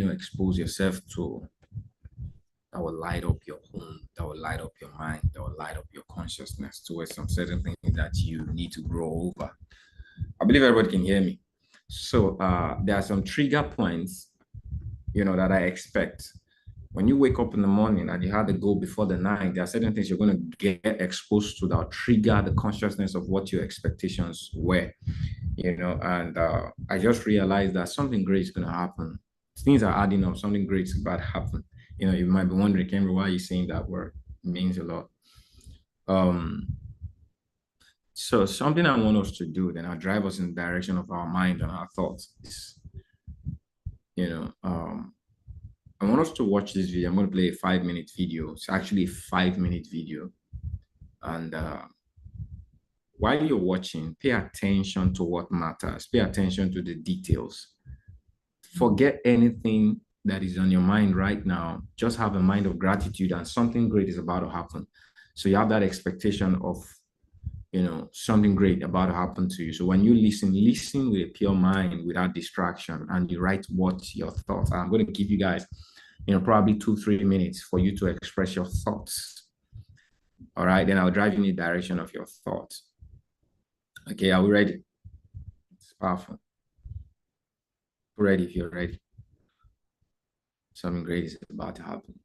expose yourself to that will light up your home, that will light up your mind, that will light up your consciousness towards some certain things that you need to grow over. I believe everybody can hear me. So there are some trigger points, that I expect. When you wake up in the morning and you have to go before the night, there are certain things you're going to get exposed to that will trigger the consciousness of what your expectations were, and I just realized that something great is going to happen. Things are adding up, something great is about to happen. You might be wondering, Kendra, why are you saying that word? It means a lot. So something I want us to do, then I'll drive us in the direction of our mind and our thoughts is, I want us to watch this video. I'm going to play a 5-minute video. It's actually a 5-minute video. And while you're watching, pay attention to what matters. Pay attention to the details. Forget anything that is on your mind right now. Just have a mind of gratitude and something great is about to happen. So you have that expectation of, something great about to happen to you. So when you listen with a pure mind, without distraction, and you write what your thoughts are. I'm going to give you guys, probably 2-3 minutes for you to express your thoughts. All right, then I'll drive you in the direction of your thoughts. Okay, are we ready? It's powerful. Ready if you're ready. Something great is about to happen.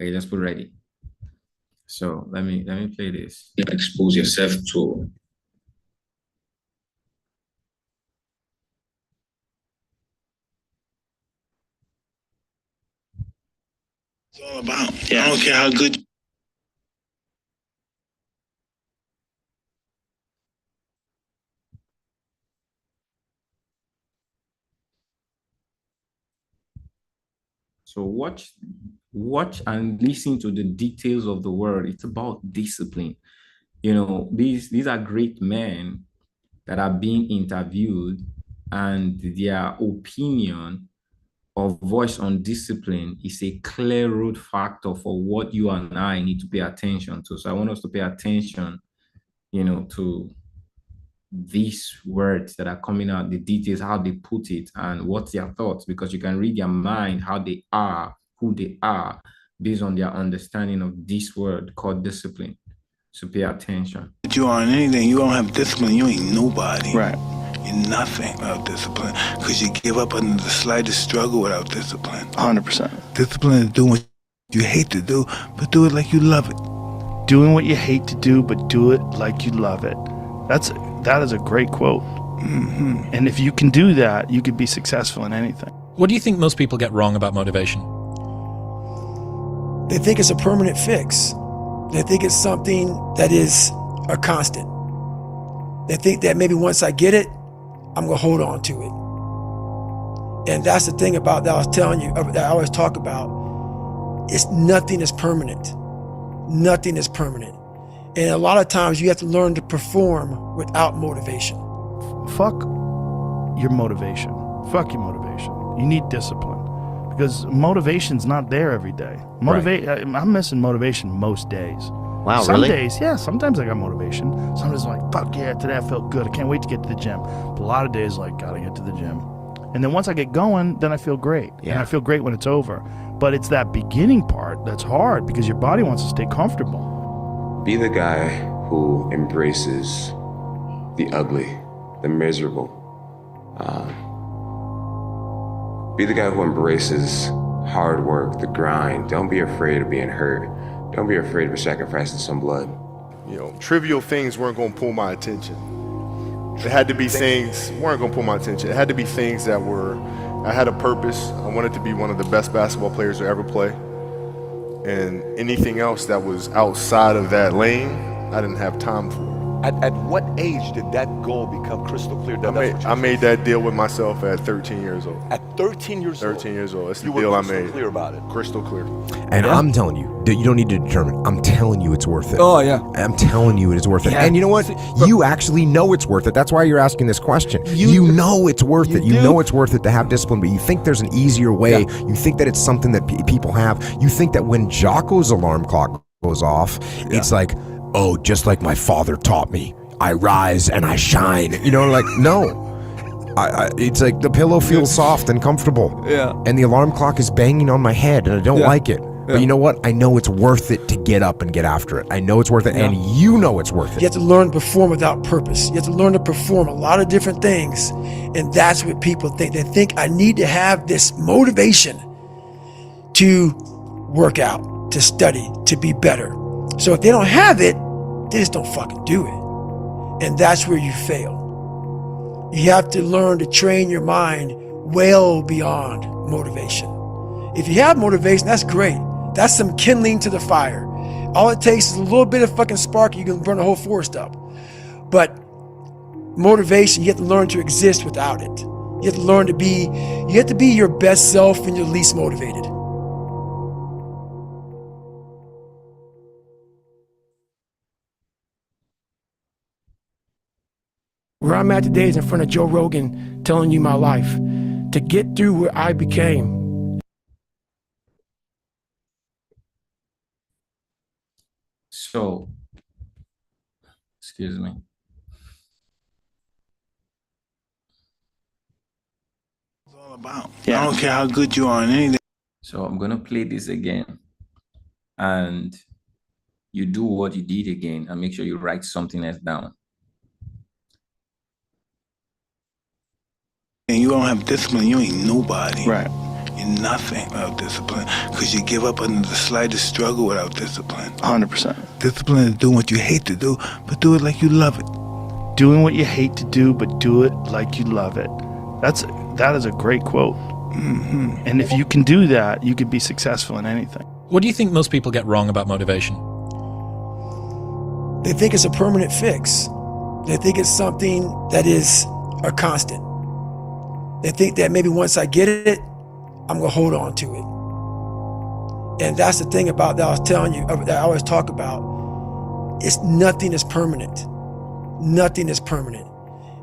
Okay, let's put ready. So let me play this. Expose yourself to it's all about. Yeah. I don't care how good. So watch and listen to the details of the word. It's about discipline. These are great men that are being interviewed, and their opinion or voice on discipline is a clear road factor for what you and I need to pay attention to. So I want us to pay attention, to these words that are coming out, the details, how they put it, and what's their thoughts, because you can read their mind, how they are, who they are, based on their understanding of this word called discipline. So pay attention. If you aren't anything, you don't have discipline, you ain't nobody. Right. You're nothing without discipline, because you give up under the slightest struggle without discipline. 100%. Discipline is doing what you hate to do, but do it like you love it. Doing what you hate to do, but do it like you love it. That is a great quote. Mm-hmm. And if you can do that, you could be successful in anything. What do you think most people get wrong about motivation? They think it's a permanent fix. They think it's something that is a constant. They think that maybe once I get it, I'm gonna hold on to it. And that's the thing about that I was telling you, that I always talk about. Nothing is permanent. Nothing is permanent. And a lot of times you have to learn to perform without motivation. Fuck your motivation. Fuck your motivation. You need discipline, because motivation's not there every day. I'm missing motivation most days. Wow, Some really? days, yeah, sometimes I got motivation. Sometimes I'm like, fuck yeah, today I felt good. I can't wait to get to the gym. But a lot of days, like, gotta get to the gym. And then once I get going, then I feel great. Yeah. And I feel great when it's over. But it's that beginning part that's hard, because your body wants to stay comfortable. Be the guy who embraces the ugly, the miserable. Be the guy who embraces hard work, the grind. Don't be afraid of being hurt. Don't be afraid of sacrificing some blood. Trivial things weren't going to pull my attention. It had to be things weren't going to pull my attention. It had to be things that I had a purpose. I wanted to be one of the best basketball players to ever play. And anything else that was outside of that lane, I didn't have time for. At what age did that goal become crystal clear? I made that deal with myself at 13 years old. At 13 years old? 13 years old. That's the you deal I were made. crystal clear about it. Crystal clear. And I'm telling you that you don't need to determine. I'm telling you it's worth it. Oh, yeah. I'm telling you it is worth it. Yeah. And you know what? You actually know it's worth it. That's why you're asking this question. You know it's worth it. You know it's worth it to have discipline, but you think there's an easier way. Yeah. You think that it's something that people have. You think that when Jocko's alarm clock goes off, it's like, oh, just like my father taught me, I rise and I shine. No. It's like the pillow feels soft and comfortable. Yeah. And the alarm clock is banging on my head, and I don't like it. But you know what? I know it's worth it to get up and get after it. I know it's worth it, and you know it's worth You it. have to learn to perform without purpose. You have to learn to perform a lot of different things. And that's what people think. They think I need to have this motivation to work out, to study, to be better. So if they don't have it, they just don't fucking do it. And that's where you fail. You have to learn to train your mind well beyond motivation. If you have motivation, that's great. That's some kindling to the fire. All it takes is a little bit of fucking spark, you can burn the whole forest up. But motivation, you have to learn to exist without it. You have to learn to be, you have to be your best self when you're least motivated. Where I'm at today is in front of Joe Rogan telling you my life. To get through where I became, So, excuse me. It's all about. I don't care how good you are in anything. So I'm gonna play this again, and you do what you did again, and make sure you write something else down. And you don't have discipline, you ain't nobody. Right. You're nothing without discipline. Because you give up under the slightest struggle without discipline. 100%. Discipline is doing what you hate to do, but do it like you love it. Doing what you hate to do, but do it like you love it. That is a great quote. And if you can do that, you can be successful in anything. What do you think most people get wrong about motivation? they think it's a permanent fix. They think it's something that is a constant. They think that maybe once I get it, I'm gonna hold on to it. And that's the thing about that I was telling you, that I always talk about. It's nothing is permanent. Nothing is permanent.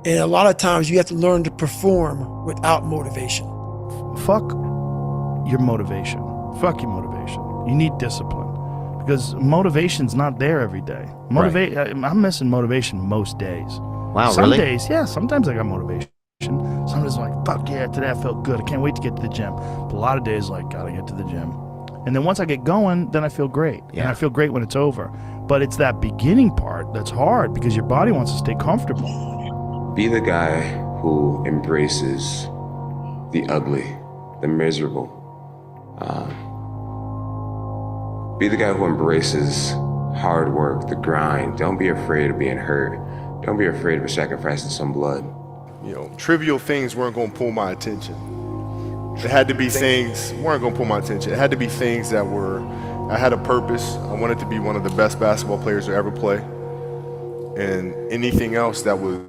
And a lot of times you have to learn to perform without motivation. Fuck your motivation. Fuck your motivation. You need discipline. Because motivation's not there every day. I'm missing motivation most days. Wow, Some really? days, yeah, sometimes I got motivation. Sometimes I'm like, fuck yeah, today I felt good. I can't wait to get to the gym. But a lot of days, like, gotta get to the gym. And then once I get going, then I feel great. And I feel great when it's over. But it's that beginning part that's hard because your body wants to stay comfortable. Be the guy who embraces the ugly, the miserable. Be the guy who embraces hard work, the grind. Don't be afraid of being hurt. Don't be afraid of sacrificing some blood. You know, trivial things weren't going to pull my attention. It had to be things weren't going to pull my attention. It had to be things that were, I had a purpose. I wanted to be one of the best basketball players to ever play. And anything else that was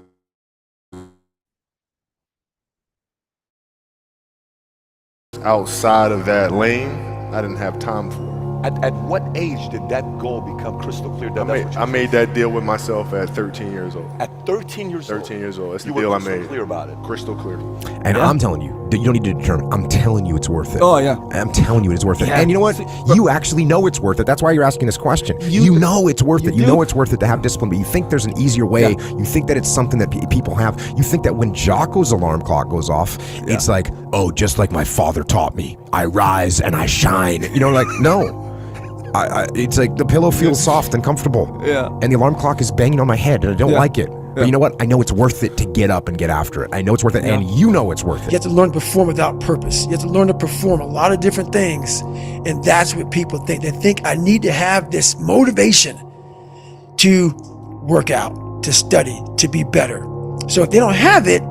outside of that lane, I didn't have time for. At what age did that goal become crystal clear? I made that deal with myself at 13 years old. At 13 years old? 13 years old. That's the You were deal I crystal made. clear about it. Crystal clear. And I'm telling you, that you don't need to determine. I'm telling you it's worth it. Oh, yeah. I'm telling you it's worth it. Yeah. And you know what? You actually know it's worth it. That's why you're asking this question. You know it's worth it. You know it's worth it to have discipline, but you think there's an easier way. You think that it's something that people have. You think that when Jocko's alarm clock goes off, it's like, oh, just like my father taught me, I rise and I shine. You know, like, no. It's like the pillow feels soft and comfortable. Yeah. And the alarm clock is banging on my head and I don't like it. But you know what? I know it's worth it to get up and get after it. I know it's worth it, and you know it's worth it. You have to learn to perform without purpose. You have to learn to perform a lot of different things. And that's what people think. They think I need to have this motivation to work out, to study, to be better. So if they don't have it,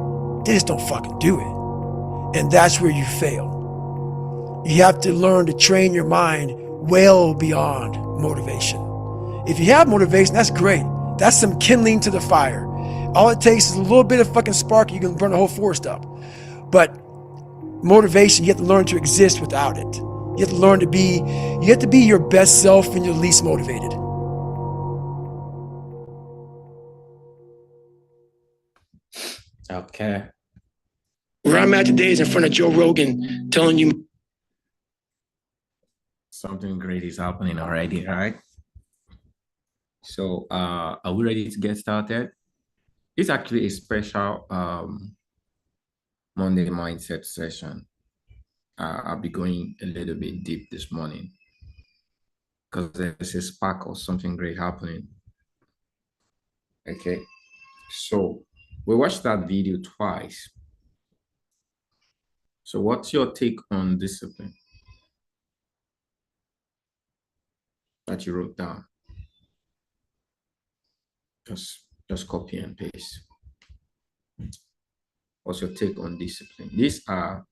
they just don't fucking do it. And that's where you fail. You have to learn to train your mind well beyond motivation. If you have motivation, that's great. That's some kindling to the fire. All it takes is a little bit of fucking spark, you can burn the whole forest up. But motivation, you have to learn to exist without it. You have to learn to be, you have to be your best self when you're least motivated. Okay. Where I'm at today is in front of Joe Rogan telling you. Something great is happening already, right? So are we ready to get started? It's actually a special Monday mindset session. I'll be going a little bit deep this morning because there's a spark of something great happening. Okay, so we watched that video twice. So what's your take on discipline that you wrote down? Just copy and paste. What's your take on discipline? These are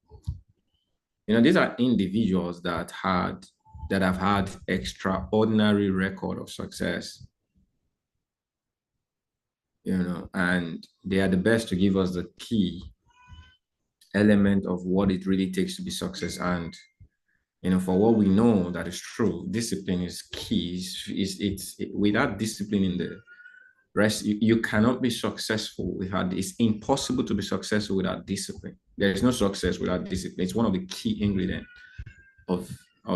individuals that have had extraordinary record of success. And they are the best to give us the key element of what it really takes to be success. And for what we know that is true, discipline is key. Without discipline in the rest, you cannot be successful without. It's impossible to be successful without discipline. There is no success without discipline. It's one of the key ingredients of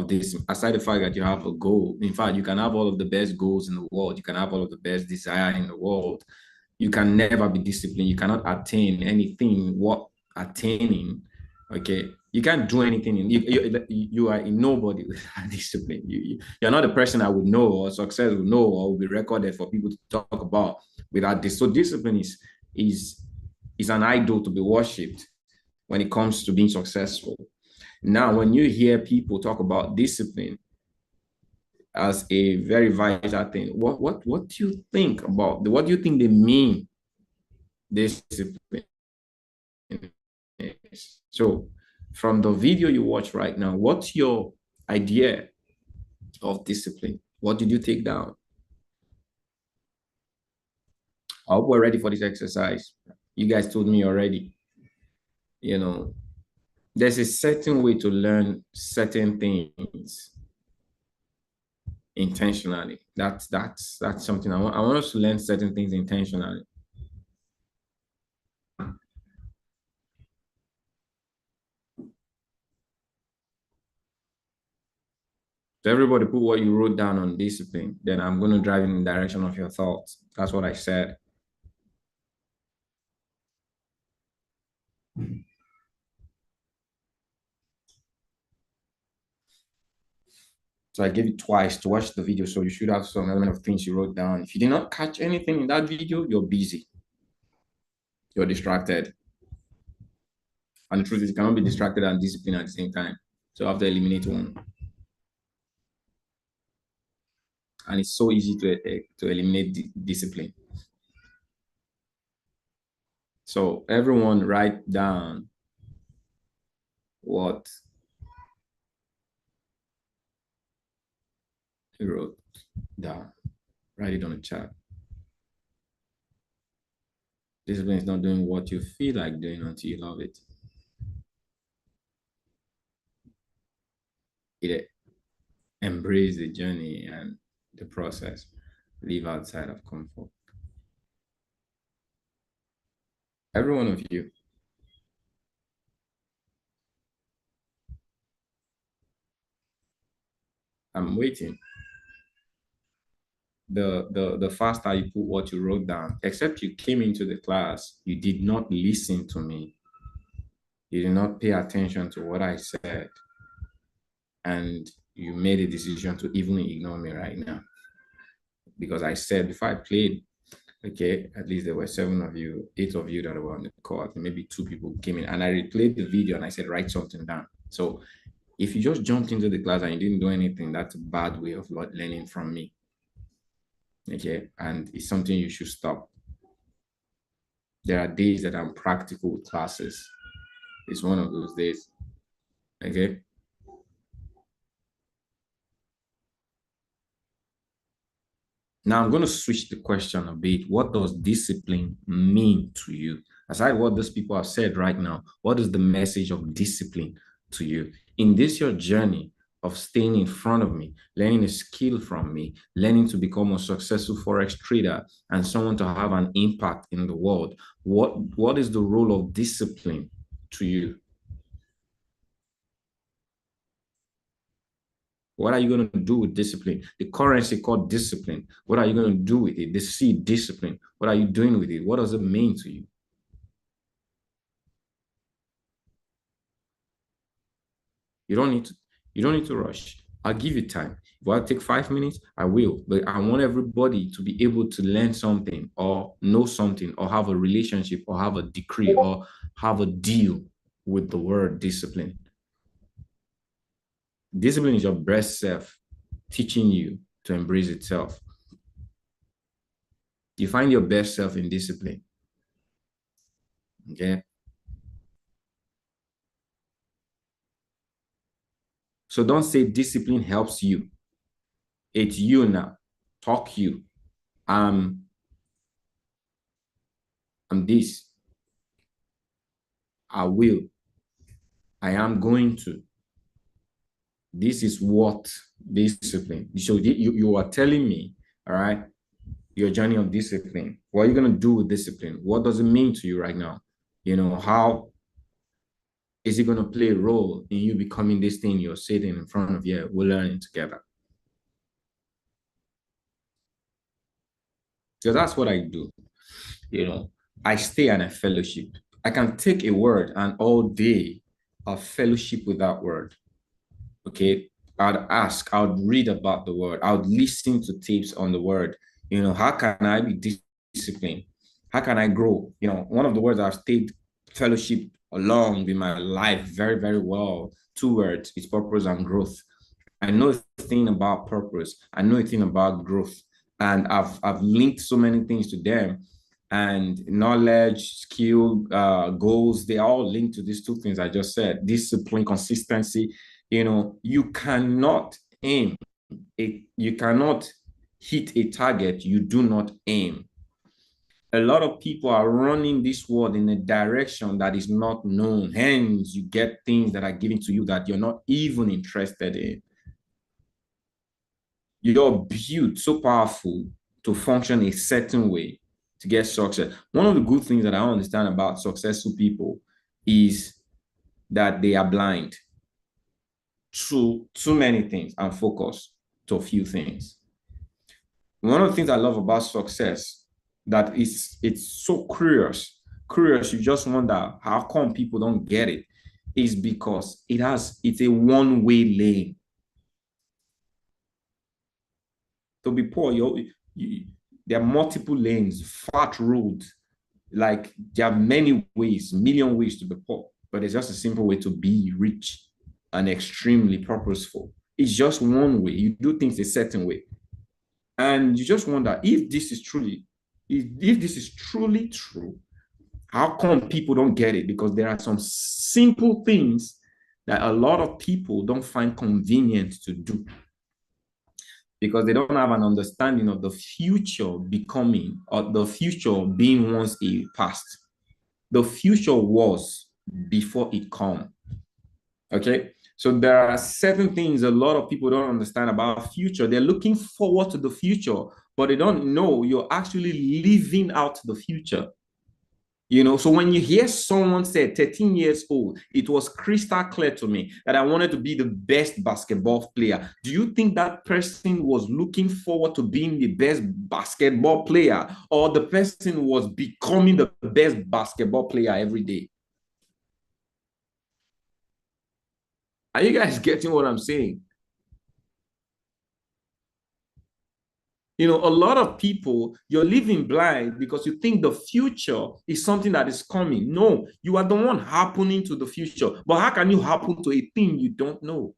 this. Aside the fact that you have a goal, in fact, you can have all of the best goals in the world. You can have all of the best desire in the world. You can never be disciplined. You cannot attain anything worth attaining. Okay, you can't do anything. You are in nobody without discipline. You're not a person I would know or success would know or will be recorded for people to talk about without this. So discipline is an idol to be worshipped when it comes to being successful. Now, when you hear people talk about discipline as a very vital thing, what do you think about? What do you think they mean? Discipline. So, from the video you watch right now, what's your idea of discipline? What did you take down? I hope we're ready for this exercise. You guys told me already. There's a certain way to learn certain things intentionally. That's something I want us to learn certain things intentionally. So everybody put what you wrote down on discipline. Then I'm going to drive in the direction of your thoughts. That's what I said. So I gave you twice to watch the video. So you should have some element of things you wrote down. If you did not catch anything in that video, you're busy. You're distracted. And the truth is, you cannot be distracted and disciplined at the same time. So I have to eliminate one. And it's so easy to eliminate discipline. So everyone write down what you wrote down. Write it on the chat. Discipline is not doing what you feel like doing until you love it. Embrace the journey and the process. Live outside of comfort. Every one of you. I'm waiting. The faster you put what you wrote down, except you came into the class, you did not listen to me. You did not pay attention to what I said. And you made a decision to even ignore me right now. Because I said, before I played, okay, at least there were 7 of you, 8 of you that were on the court, maybe 2 people came in, and I replayed the video and I said, write something down. So if you just jumped into the class and you didn't do anything, that's a bad way of learning from me. Okay, and it's something you should stop. There are days that I'm practical with classes. It's one of those days. Okay. Now I'm going to switch the question a bit. What does discipline mean to you? Aside what those people have said right now, what is the message of discipline to you? In this your journey of staying in front of me, learning a skill from me, learning to become a successful Forex trader and someone to have an impact in the world, what is the role of discipline to you? What are you going to do with discipline? The currency called discipline. What are you going to do with it? The seed, discipline. What are you doing with it? What does it mean to you? You don't need to rush. I'll give you time. If I take 5 minutes, I will. But I want everybody to be able to learn something or know something or have a relationship or have a decree or have a deal with the word discipline. Discipline is your best self teaching you to embrace itself. You find your best self in discipline. Okay. So don't say discipline helps you. It's you now. Talk you. I'm this. I will. I am going to. This is what discipline. So you are telling me, all right, your journey of discipline. What are you going to do with discipline? What does it mean to you right now? You know, how is it going to play a role in you becoming this thing you're sitting in front of? Yeah, we're learning together. So that's what I do. You know, I stay and I fellowship. I can take a word and all day I'll fellowship with that word. Okay. I'd ask, I would read about the word. I would listen to tapes on the word. You know, how can I be disciplined? How can I grow? You know, one of the words I've stayed fellowship along in my life very, very well. 2 words, it's purpose and growth. I know a thing about purpose. I know a thing about growth. And I've linked so many things to them. And knowledge, skill, goals, they all linked to these 2 things I just said. Discipline, consistency. You know, you cannot aim. You cannot hit a target you do not aim. A lot of people are running this world in a direction that is not known. Hence, you get things that are given to you that you're not even interested in. You're built so powerful to function a certain way to get success. One of the good things that I understand about successful people is that they are blind to too many things and focus to a few things. One of the things I love about success that it's so curious, you just wonder how come people don't get it, is because it's a one-way lane. To be poor, there are multiple lanes, fat road. Like there are many ways, million ways to be poor, but it's just a simple way to be rich and extremely purposeful. It's just one way. You do things a certain way. And you just wonder if this is truly true, how come people don't get it? Because there are some simple things that a lot of people don't find convenient to do, because they don't have an understanding of the future becoming, or the future being once a past. The future was before it come. Okay, so there are certain things a lot of people don't understand about future. They're looking forward to the future, but they don't know you're actually living out the future. You know, so when you hear someone say 13 years old, it was crystal clear to me that I wanted to be the best basketball player. Do you think that person was looking forward to being the best basketball player, or the person was becoming the best basketball player every day? Are you guys getting what I'm saying? You know, a lot of people, you're living blind because you think the future is something that is coming. No, you are the one happening to the future. But how can you happen to a thing you don't know?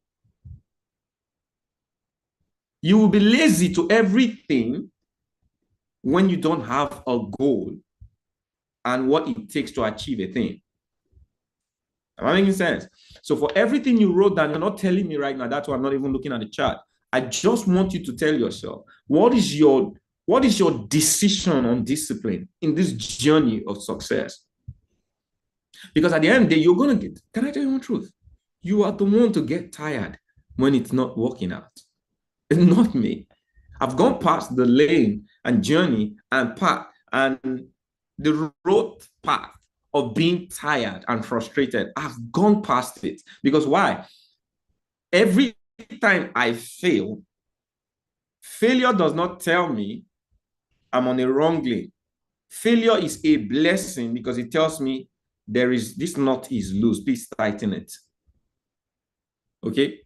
You will be lazy to everything when you don't have a goal and what it takes to achieve a thing. Am I making sense? So for everything you wrote down, you're not telling me right now, that's why I'm not even looking at the chart. I just want you to tell yourself, what is your decision on discipline in this journey of success? Because at the end of the day, you're going to get, can I tell you one truth? You are the one to get tired when it's not working out. It's not me. I've gone past the lane and journey and path and the road path of being tired and frustrated. I've gone past it. Because why? Every time I fail, failure does not tell me I'm on a wrong lane. Failure is a blessing because it tells me this knot is loose, please tighten it. Okay,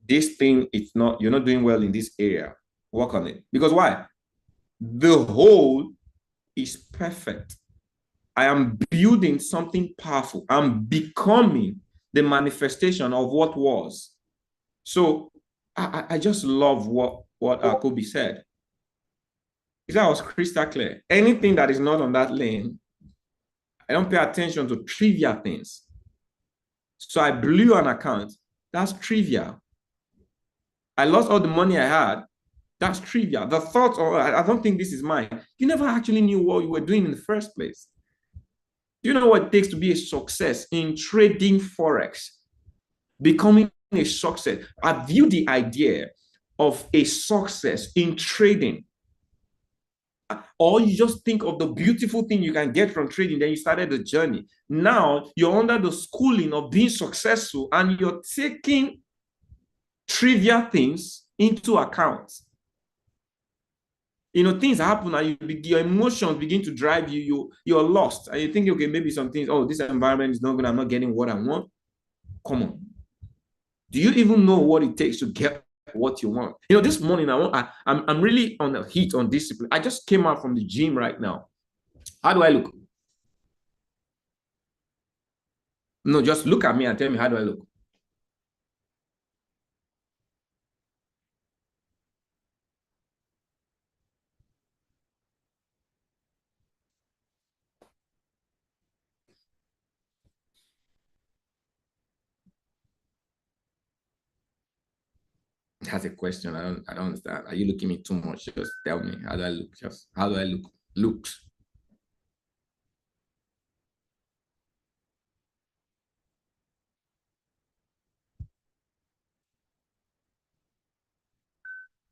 this thing, it's not, you're not doing well in this area. Work on it. Because why? The whole is perfect. I am building something powerful. I'm becoming the manifestation of what was. So I just love what Kobe said. That was crystal clear. Anything that is not on that lane, I don't pay attention to trivial things. So I blew an account. That's trivial. I lost all the money I had. That's trivial. The thought, I don't think this is mine. You never actually knew what you were doing in the first place. Do you know what it takes to be a success in trading Forex? Becoming a success. I view the idea of a success in trading. Or you just think of the beautiful thing you can get from trading, then you started the journey. Now you're under the schooling of being successful and you're taking trivial things into account. You know, things happen and your emotions begin to drive you. You're lost. And you think, okay, maybe some things, oh, this environment is not good. I'm not getting what I want. Come on. Do you even know what it takes to get what you want? You know, this morning, I'm really on the heat on discipline. I just came out from the gym right now. How do I look? No, just look at me and tell me, how do I look? That's a question. I don't understand. Are you looking at me too much? Just tell me, how do I look? Just how do I look? Looks.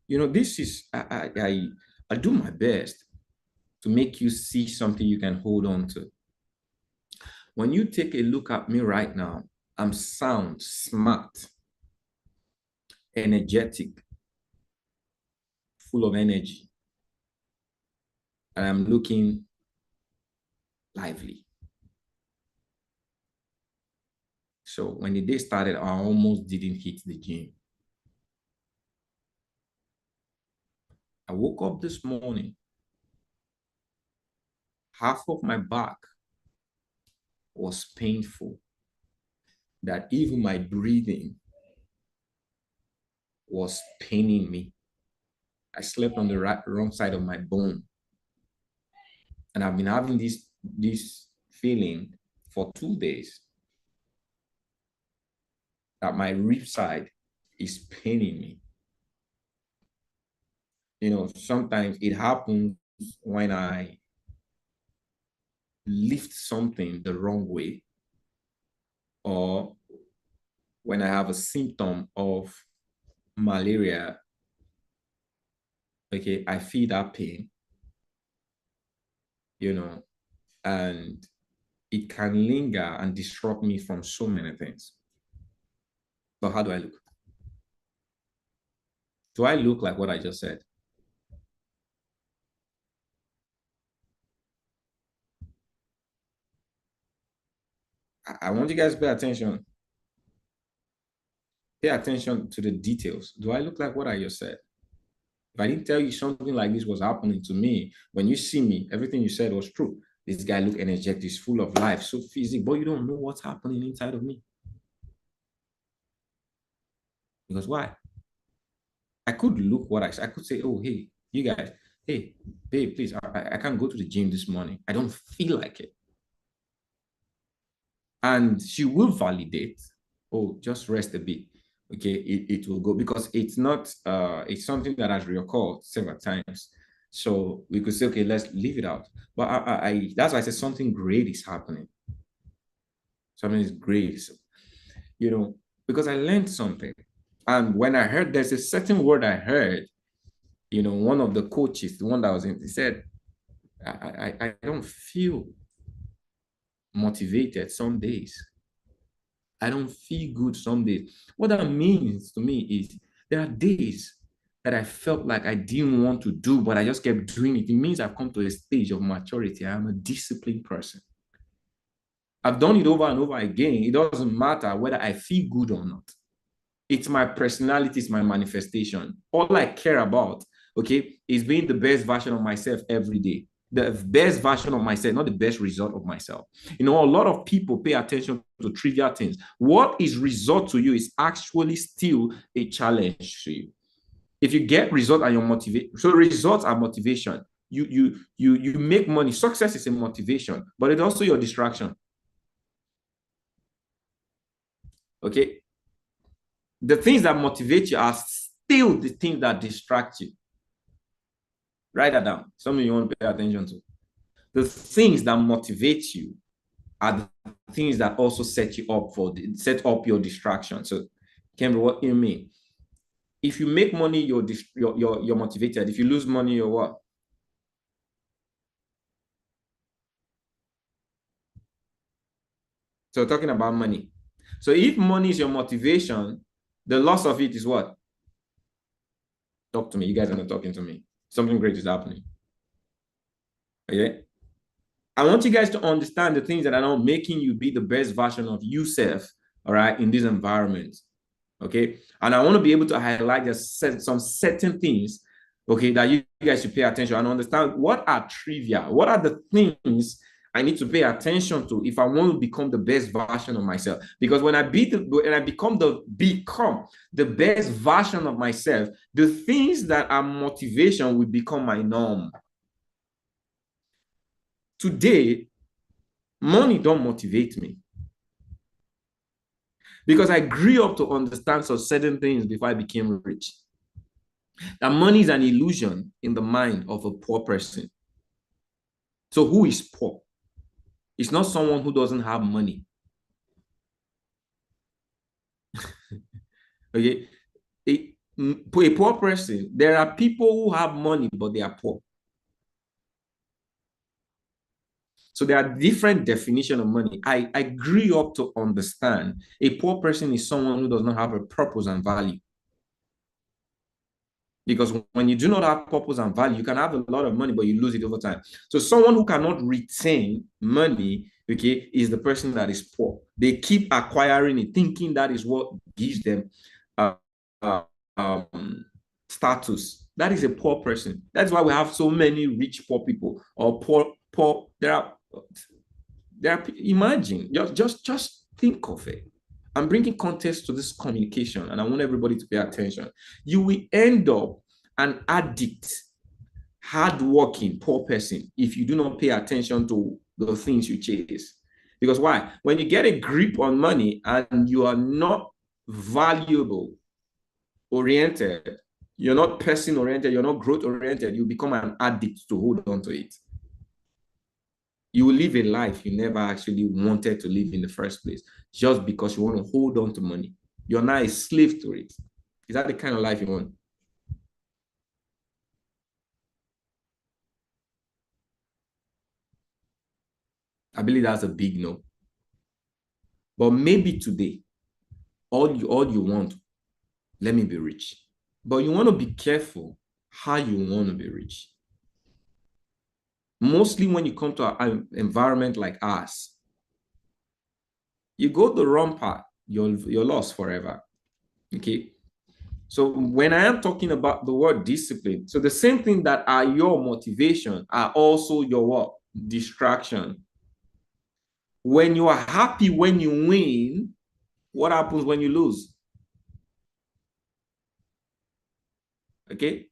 You know, this is I do my best to make you see something you can hold on to. When you take a look at me right now, I'm sound, smart, energetic, full of energy, and I'm looking lively. So when the day started, I almost didn't hit the gym. I woke up this morning, half of my back was painful, that even my breathing was paining me. I slept on the wrong side of my bone. And I've been having this feeling for 2 days that my rib side is paining me. You know, sometimes it happens when I lift something the wrong way, or when I have a symptom of malaria. Okay, I feel that pain, you know, and it can linger and disrupt me from so many things. But how do I look? Do I look like what I just said? I want you guys to pay attention. Pay attention to the details. Do I look like what I just said? If I didn't tell you something like this was happening to me, when you see me, everything you said was true. This guy look energetic, he's full of life, so physical, but you don't know what's happening inside of me. Because why? I could look what I could say, oh, hey, you guys, hey, babe, please, I can't go to the gym this morning. I don't feel like it. And she will validate, oh, just rest a bit. Okay, it will go, because it's not, it's something that has reoccurred several times. So we could say, okay, let's leave it out. But that's why I said something great is happening. Something is great, you know, because I learned something. And when I heard, there's a certain word I heard, you know, one of the coaches, the one that was in, he said, I don't feel motivated some days. I don't feel good some days. What that means to me is there are days that I felt like I didn't want to do, but I just kept doing it. It means I've come to a stage of maturity. I'm a disciplined person. I've done it over and over again. It doesn't matter whether I feel good or not. It's my personality, it's my manifestation. All I care about, okay, is being the best version of myself every day. The best version of myself, not the best result of myself. You know, a lot of people pay attention to trivial things. What is result to you is actually still a challenge to you. If you get result and you're motivated, so results are motivation. You make money. Success is a motivation, but it's also your distraction. Okay. The things that motivate you are still the things that distract you. Write that down. Something you want to pay attention to. The things that motivate you are the things that also set up your distraction. So, Campbell, what do you mean? If you make money, you're motivated. If you lose money, you're what? So talking about money. So if money is your motivation, the loss of it is what? Talk to me. You guys are not talking to me. Something great is happening. Okay? I want you guys to understand the things that are not making you be the best version of yourself, all right, in this environment. Okay? And I want to be able to highlight some certain things, okay, that you guys should pay attention and understand what are trivia, what are the things I need to pay attention to if I want to become the best version of myself. Because when I become the best version of myself, the things that are motivation will become my norm. Today, money don't motivate me. Because I grew up to understand some certain things before I became rich. That money is an illusion in the mind of a poor person. So who is poor? It's not someone who doesn't have money. Okay. A poor person, there are people who have money, but they are poor. So there are different definitions of money. I grew up to understand a poor person is someone who does not have a purpose and value. Because when you do not have purpose and value, you can have a lot of money, but you lose it over time. So someone who cannot retain money, okay, is the person that is poor. They keep acquiring it, thinking that is what gives them status. That is a poor person. That's why we have so many rich poor people or poor. There are imagine, just think of it. I'm bringing context to this communication, and I want everybody to pay attention. You will end up an addict, hardworking, poor person if you do not pay attention to the things you chase. Because why? When you get a grip on money and you are not valuable oriented, you're not person oriented, you're not growth oriented, you become an addict to hold on to it. You will live a life you never actually wanted to live in the first place, just because you want to hold on to money. You're now a slave to it. Is that the kind of life you want? I believe that's a big no. But maybe today, all you want, let me be rich. But you want to be careful how you want to be rich. Mostly when you come to an environment like ours, you go the wrong path, you're lost forever. Okay. So when I am talking about the word discipline, so the same thing that are your motivation are also your what? Distraction. When you are happy when you win, what happens when you lose? Okay.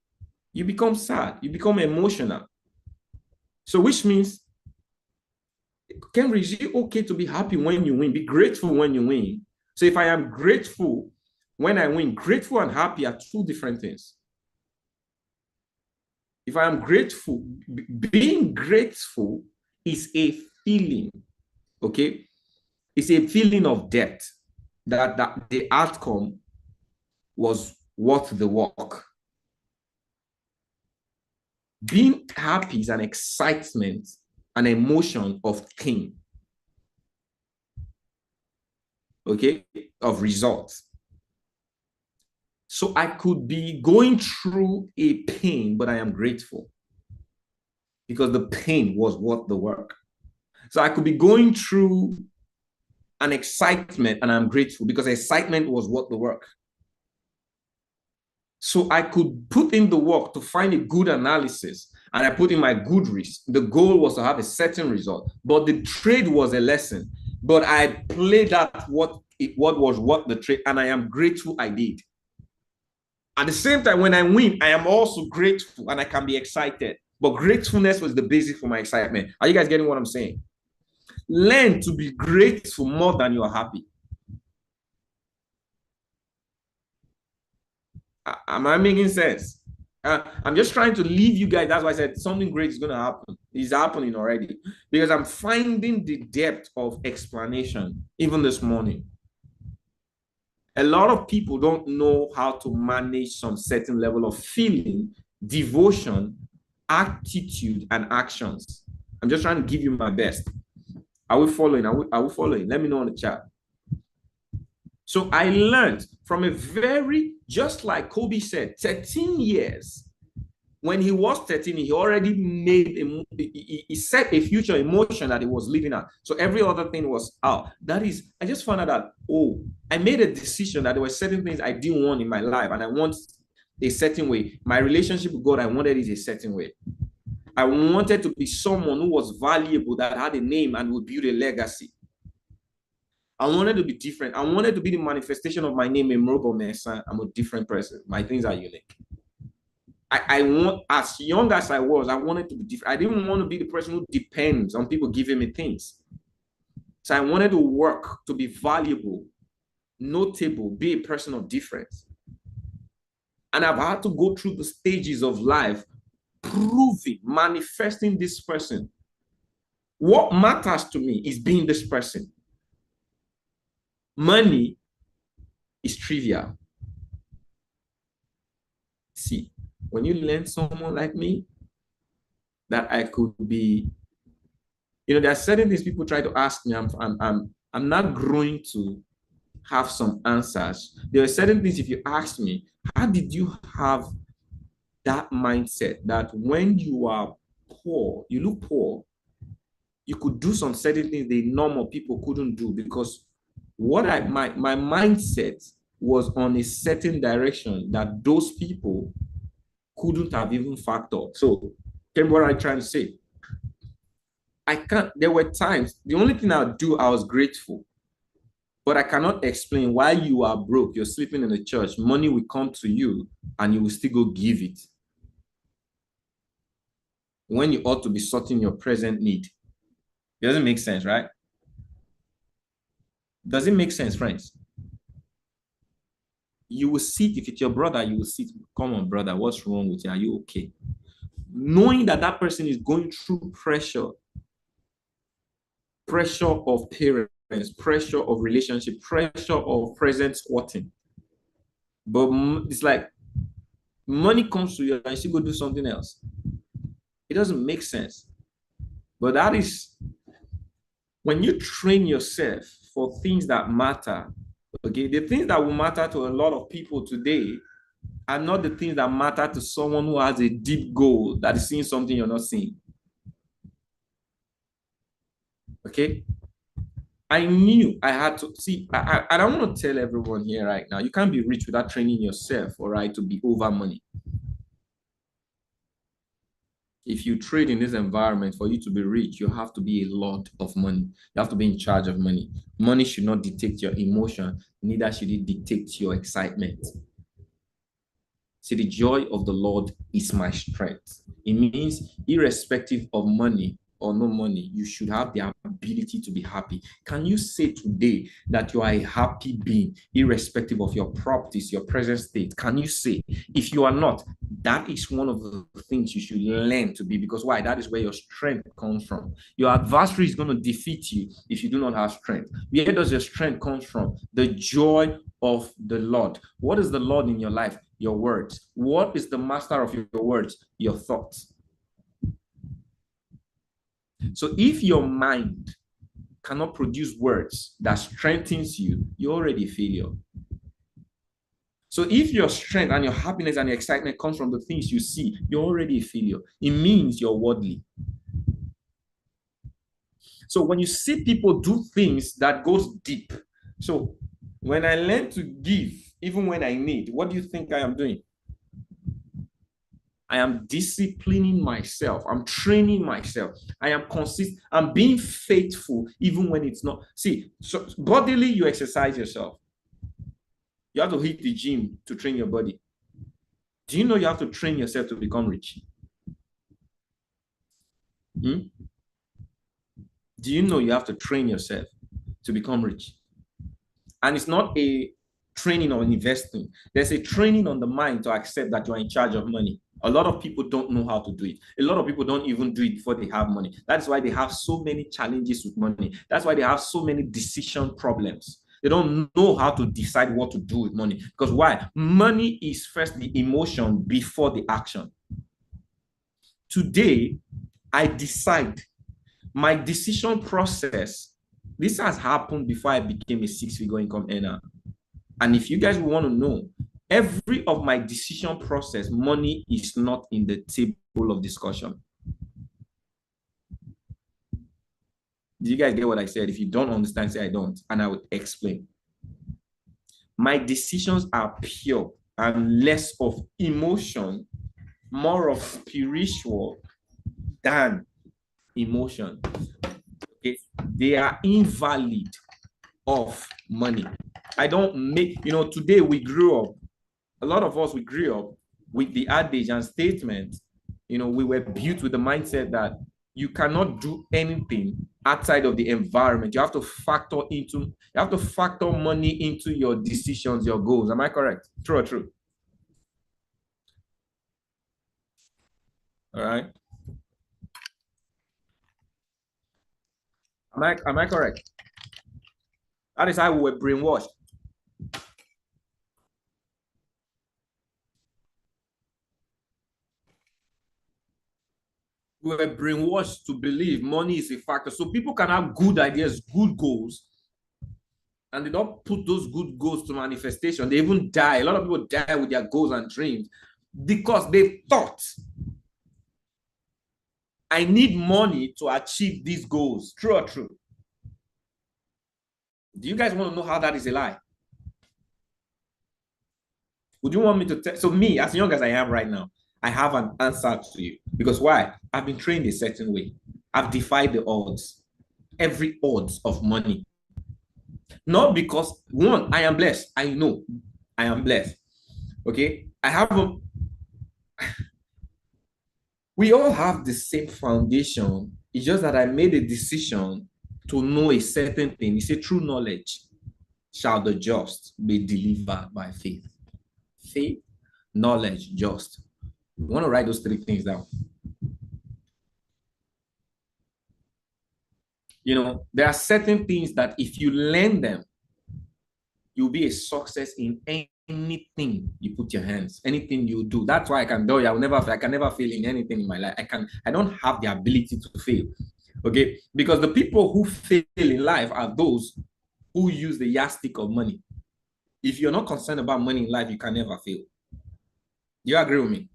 You become sad, you become emotional. So which means, Kenry, is it okay to be happy when you win? Be grateful when you win. So if I am grateful when I win, grateful and happy are two different things. If I am grateful, being grateful is a feeling, okay? It's a feeling of depth that the outcome was worth the work. Being happy is an excitement, an emotion of pain, okay, of results. So I could be going through a pain, but I am grateful because the pain was worth the work. So I could be going through and excitement, and I'm grateful because excitement was what the work. So I could put in the work to find a good analysis, and I put in my good risk. The goal was to have a certain result, but the trade was a lesson. But I played at what the trade, and I am grateful I did. At the same time, when I win, I am also grateful and I can be excited. But gratefulness was the basis for my excitement. Are you guys getting what I'm saying? Learn to be grateful more than you are happy. Am I making sense? I'm just trying to leave you guys. That's why I said something great is going to happen. It's happening already. Because I'm finding the depth of explanation even this morning. A lot of people don't know how to manage some certain level of feeling, devotion, attitude, and actions. I'm just trying to give you my best. Are we following? Are we following? Let me know in the chat. So I learned from just like Kobe said, 13 years. When he was 13, he already he set a future emotion that he was living at. So every other thing was out. That is, I just found out that, I made a decision that there were certain things I didn't want in my life, and I want a certain way. My relationship with God, I wanted it a certain way. I wanted to be someone who was valuable, that had a name and would build a legacy. I wanted to be different. I wanted to be the manifestation of my name, Emrobo Mensah. I'm a different person. My things are unique. I want, as young as I was, I wanted to be different. I didn't want to be the person who depends on people giving me things. So I wanted to work to be valuable, notable, be a person of difference. And I've had to go through the stages of life, proving, manifesting this person. What matters to me is being this person. Money is trivial. See, when you learn someone like me, that I could be, there are certain things people try to ask me. I'm not growing to have some answers. There are certain things, if you ask me, how did you have that mindset that when you are poor, you look poor, you could do some certain things the normal people couldn't do? Because my mindset was on a certain direction that those people couldn't have even factored. So, what I'm trying to say, there were times, the only thing I would do, I was grateful. But I cannot explain why you are broke, you're sleeping in the church, money will come to you and you will still go give it, when you ought to be sorting your present need. It doesn't make sense, right? Does it make sense, friends? You will sit, if it's your brother, you will sit, come on, brother, what's wrong with you? Are you okay? Knowing that that person is going through pressure of parents, pressure of relationship, pressure of present squatting. But it's like money comes to you and you go do something else. It doesn't make sense. But that is when you train yourself for things that matter. Okay, the things that will matter to a lot of people today are not the things that matter to someone who has a deep goal, that is seeing something you're not seeing. Okay, I knew I had to see. I don't want to tell everyone here right now, you can't be rich without training yourself, all right, to be over money. If you trade in this environment, for you to be rich, you have to be a lot of money. You have to be in charge of money. Money should not dictate your emotion, neither should it dictate your excitement. See, the joy of the Lord is my strength. It means irrespective of money or no money, you should have the ability to be happy. Can you say today that you are a happy being, irrespective of your properties, your present state? Can you say? If you are not, that is one of the things you should learn to be, because why? That is where your strength comes from. Your adversary is going to defeat you if you do not have strength. Where does your strength come from? The joy of the Lord. What is the Lord in your life? Your words. What is the master of your words? Your thoughts. So if your mind cannot produce words that strengthens you, you're already a failure. So if your strength and your happiness and your excitement comes from the things you see, you're already a failure. It means you're worldly. So when you see people do things that goes deep, so when I learn to give, even when I need, what do you think I am doing? I am disciplining myself. I'm training myself. I am consistent. I'm being faithful even when it's not. See, so bodily, you exercise yourself. You have to hit the gym to train your body. Do you know you have to train yourself to become rich? Do you know you have to train yourself to become rich? And it's not a training on investing. There's a training on the mind to accept that you're in charge of money. A lot of people don't know how to do it. A lot of people don't even do it before they have money. That's why they have so many challenges with money. That's why they have so many decision problems. They don't know how to decide what to do with money. Because why? Money is first the emotion before the action. Today, I decide. My decision process, this has happened before I became a six-figure income earner. And if you guys want to know, every of my decision process, money is not in the table of discussion. Do you guys get what I said? If you don't understand, say I don't, and I would explain. My decisions are pure and less of emotion, more of spiritual than emotion. Okay? They are invalid of money. I don't make, today we grew up, a lot of us, we grew up with the adage and statement, we were built with the mindset that you cannot do anything outside of the environment. You have to factor money into your decisions, your goals. Am I correct? True or true? All right. Am I correct? That is how we were brainwashed. We were brainwashed to believe money is a factor. So people can have good ideas, good goals, and they don't put those good goals to manifestation. They even die. A lot of people die with their goals and dreams because they thought, I need money to achieve these goals. True or true? Do you guys want to know how that is a lie? Would you want me to tell? So me, as young as I am right now, I have an answer to you. Because why? I've been trained a certain way. I've defied the odds. Every odds of money. Not because, one, I am blessed. I know I am blessed. Okay? We all have the same foundation. It's just that I made a decision to know a certain thing. It's a true knowledge. Shall the just be delivered by faith? Faith, knowledge, just. You want to write those three things down. There are certain things that if you learn them, you'll be a success in anything you put your hands, anything you do. That's why I can tell you, I can never fail in anything in my life. I don't have the ability to fail. Okay? Because the people who fail in life are those who use the yardstick of money. If you're not concerned about money in life, you can never fail. Do you agree with me?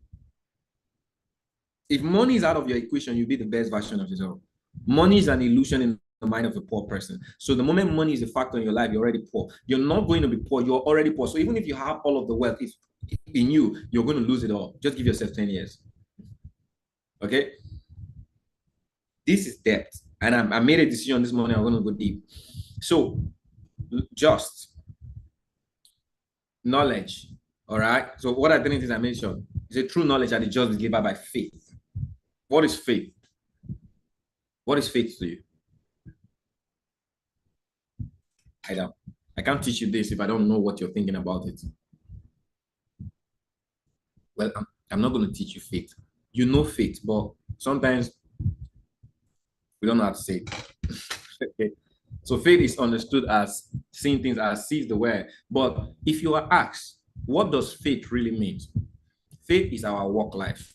If money is out of your equation, you'll be the best version of yourself. Money is an illusion in the mind of a poor person. So the moment money is a factor in your life, you're already poor. You're not going to be poor. You're already poor. So even if you have all of the wealth in you, you're going to lose it all. Just give yourself 10 years. Okay? This is debt. And I made a decision this morning. I'm going to go deep. So just knowledge. All right? So what are the things I mentioned? It's a true knowledge that the just is given by faith. What is faith? What is faith to you? I can't teach you this if I don't know what you're thinking about it. Well, I'm not going to teach you faith. You know faith, but sometimes we don't know how to say it. Okay. So faith is understood as seeing things as sees the way. But if you are asked, what does faith really mean? Faith is our walk life.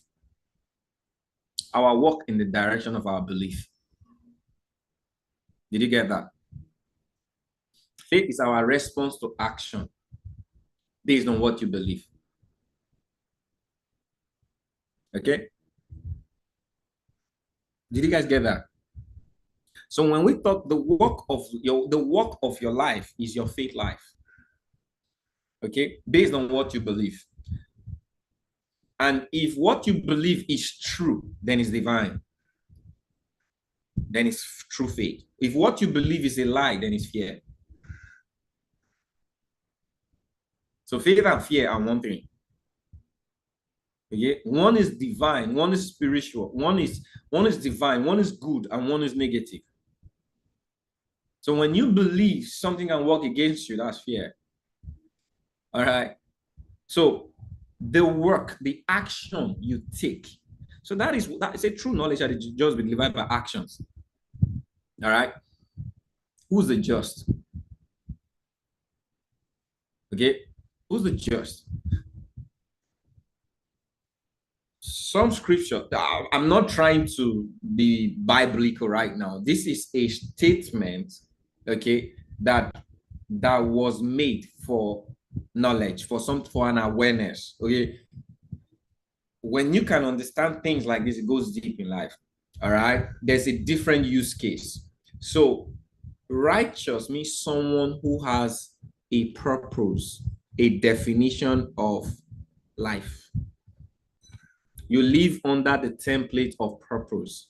Our walk in the direction of our belief. Did you get that? Faith is our response to action based on what you believe. Okay? Did you guys get that? So when we talk, the work of your life is your faith life. Okay, based on what you believe. And if what you believe is true, then it's divine. Then it's true faith. If what you believe is a lie, then it's fear. So faith and fear are one thing. Okay, one is divine, one is spiritual, one is divine, one is good, and one is negative. So when you believe something can work against you, that's fear. All right. So the work, the action you take. So that is a true knowledge that it just be delivered by actions. All right. Who's the just? Okay. Who's the just? Some scripture, I'm not trying to be biblical right now. This is a statement, okay, that was made for knowledge, for an awareness. Okay. When you can understand things like this, it goes deep in life. All right. There's a different use case. So righteous means someone who has a purpose, a definition of life. You live under the template of purpose.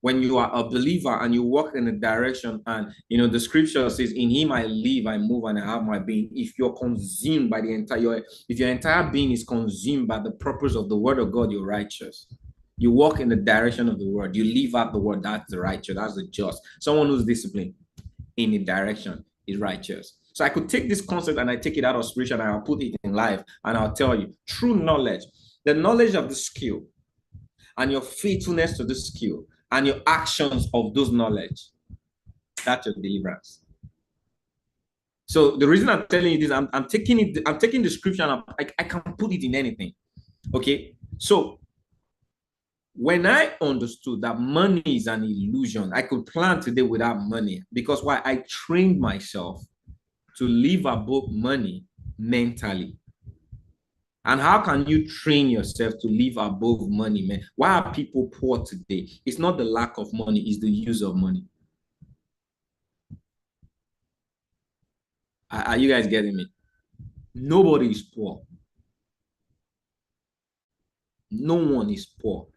When you are a believer and you walk in a direction, and the scripture says, in him I live, I move, and I have my being. If you're consumed by if your entire being is consumed by the purpose of the word of God, you're righteous. You walk in the direction of the word. You live out the word. That's the righteous. That's the just. Someone who's disciplined in a direction is righteous. So I could take this concept and I take it out of spiritual and I'll put it in life, and I'll tell you, true knowledge, the knowledge of the skill and your faithfulness to the skill and your actions of those knowledge, that's your deliverance. So the reason I'm telling you this, I'm taking the scripture and I can put it in anything. Okay. So when I understood that money is an illusion, I could plan today without money, because why? I trained myself to live above money mentally. And how can you train yourself to live above money, man? Why are people poor today? It's not the lack of money, it's the use of money. Are you guys getting me? Nobody is poor. No one is poor.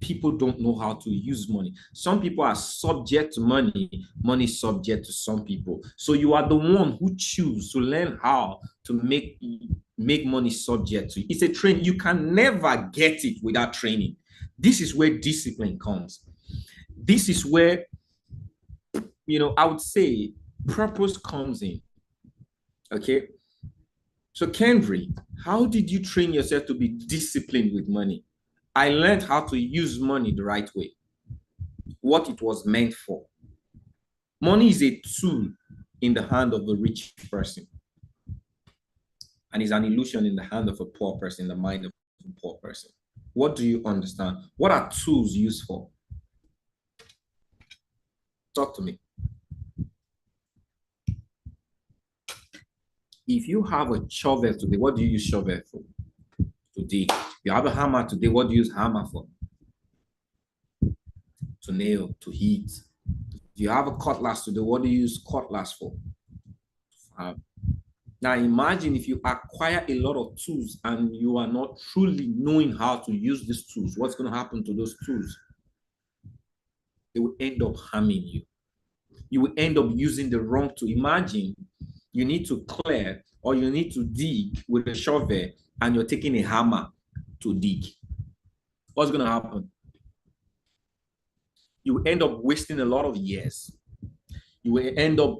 People don't know how to use money. Some people are subject to money. Money is subject to some people. So you are the one who choose to learn how to make money subject to you. It's a train. You can never get it without training. This is where discipline comes. This is where, I would say purpose comes in. Okay. So Kendry, how did you train yourself to be disciplined with money? I learned how to use money the right way, what it was meant for. Money is a tool in the hand of a rich person, and is an illusion in the hand of a poor person, in the mind of a poor person. What do you understand? What are tools used for? Talk to me. If you have a shovel today, what do you use shovel for? To dig. You have a hammer today, what do you use hammer for? To nail, to hit. If you have a cutlass today, what do you use cutlass for? Now imagine if you acquire a lot of tools and you are not truly knowing how to use these tools, what's going to happen to those tools? They will end up harming you. You will end up using the wrong tool. Imagine you need to clear or you need to dig with a shovel and you're taking a hammer to dig. What's going to happen? You will end up wasting a lot of years. You will end up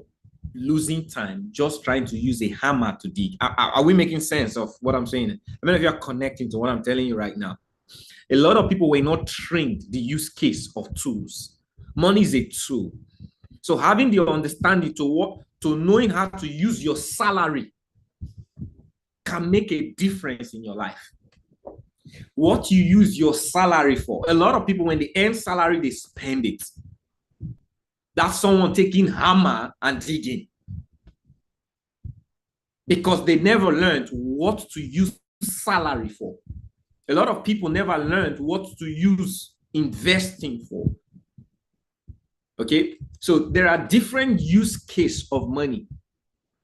losing time just trying to use a hammer to dig. Are we making sense of what I'm saying? I mean, if you're connecting to what I'm telling you right now. A lot of people were not trained the use case of tools. Money is a tool. So having the understanding to knowing how to use your salary can make a difference in your life. What you use your salary for. A lot of people, when they earn salary, they spend it. That's someone taking hammer and digging. Because they never learned what to use salary for. A lot of people never learned what to use investing for. Okay? So there are different use case of money.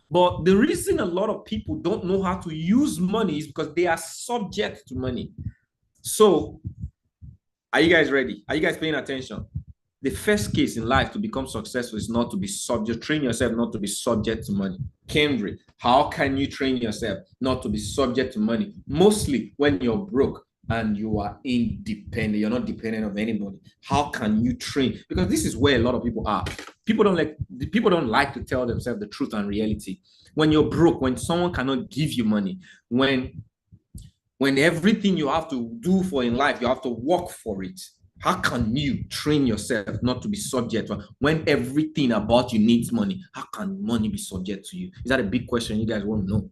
But the reason a lot of people don't know how to use money is because they are subject to money. So are you guys ready? Are you guys paying attention? The first case in life to become successful is not to be subject. Train yourself not to be subject to money. Kendrick, how can you train yourself not to be subject to money? Mostly when you're broke and you are independent. You're not dependent on anybody. How can you train? Because this is where a lot of people are. People don't like to tell themselves the truth and reality. When you're broke, when someone cannot give you money, when everything you have to do for in life, you have to work for it. How can you train yourself not to be subject when everything about you needs money? How can money be subject to you? Is that a big question you guys want to know?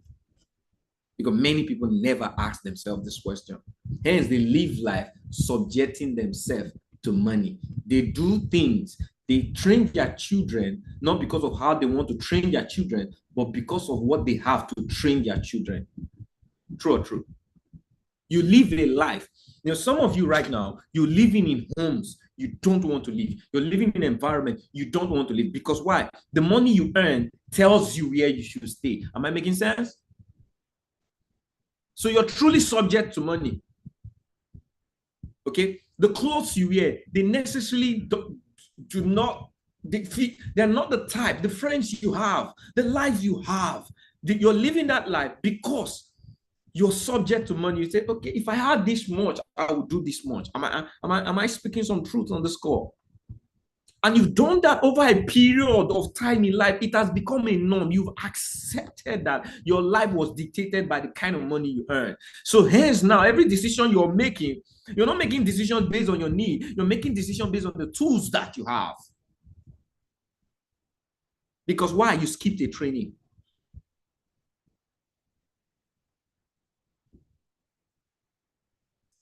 Because many people never ask themselves this question. Hence, they live life subjecting themselves to money. They do things. They train their children, not because of how they want to train their children, but because of what they have to train their children. True or true? You live a life. You know, some of you right now, you're living in homes you don't want to live. You're living in an environment you don't want to live. Because why? The money you earn tells you where you should stay. Am I making sense? So you're truly subject to money. Okay? The clothes you wear, they necessarily they're not the type, the friends you have, the life you have. You're living that life because you're subject to money. You say, okay, if I had this much, I would do this much. Am I speaking some truth on the score? And you've done that over a period of time in life. It has become a norm. You've accepted that your life was dictated by the kind of money you earn. So hence now, every decision you're making, you're not making decisions based on your need. You're making decisions based on the tools that you have. Because why? You skipped a training.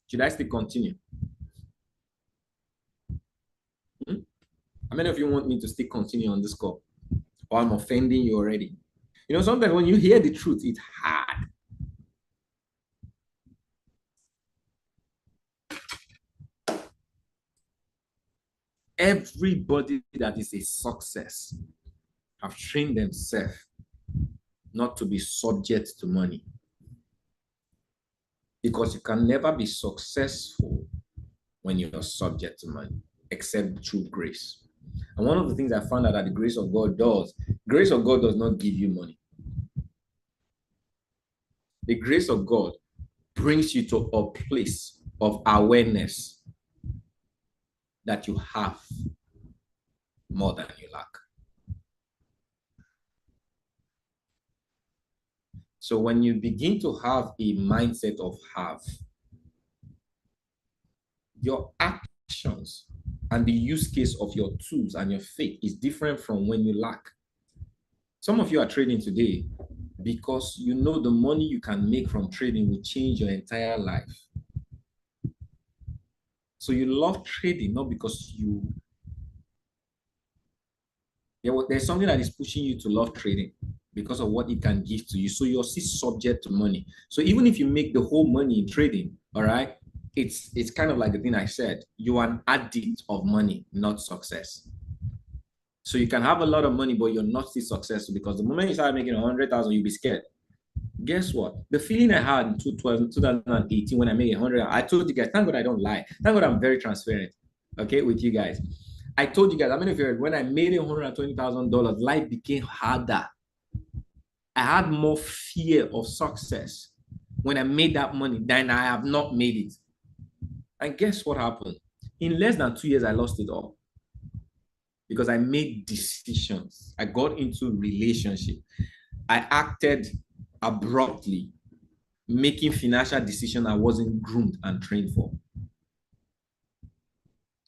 Should I still continue? How many of you want me to still continue on this call? Or I'm offending you already? You know, sometimes when you hear the truth, it's hard. Everybody that is a success have trained themselves not to be subject to money. Because you can never be successful when you're subject to money, except through grace. And one of the things I found out that the grace of God does not give you money. The grace of God brings you to a place of awareness that you have more than you lack. So when you begin to have a mindset of have, your actions and the use case of your tools and your faith is different from when you lack. Some of you are trading today because you know the money you can make from trading will change your entire life. So you love trading, not because there's something that is pushing you to love trading because of what it can give to you. So you're still subject to money. So even if you make the whole money in trading, all right, it's kind of like the thing I said, you are an addict of money, not success. So you can have a lot of money, but you're not still successful because the moment you start making 100,000, you'll be scared. Guess what? The feeling I had in 2018 when I made 100, I told you guys, thank God I don't lie. Thank God I'm very transparent, okay, with you guys. I told you guys, I mean, when I made $120,000, life became harder. I had more fear of success when I made that money than I have not made it. And guess what happened? In less than 2 years, I lost it all. Because I made decisions. I got into relationship. I acted abruptly, making financial decisions I wasn't groomed and trained for.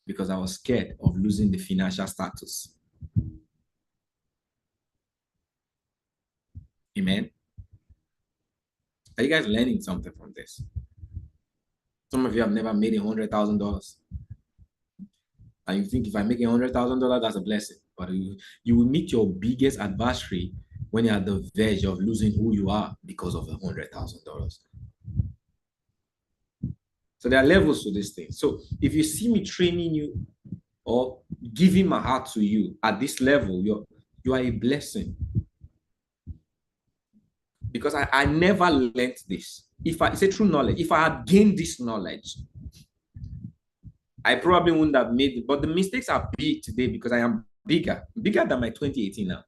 Because I was scared of losing the financial status. Amen. Are you guys learning something from this? Some of you have never made $100,000. And you think if I make $100,000, that's a blessing. But you will meet your biggest adversary when you're at the verge of losing who you are because of $100,000. So there are levels to this thing. So if you see me training you or giving my heart to you at this level, you are a blessing. Because I never learned this. It's a true knowledge. If I had gained this knowledge, I probably wouldn't have made it. But the mistakes are big today because I am bigger than my 2018 now.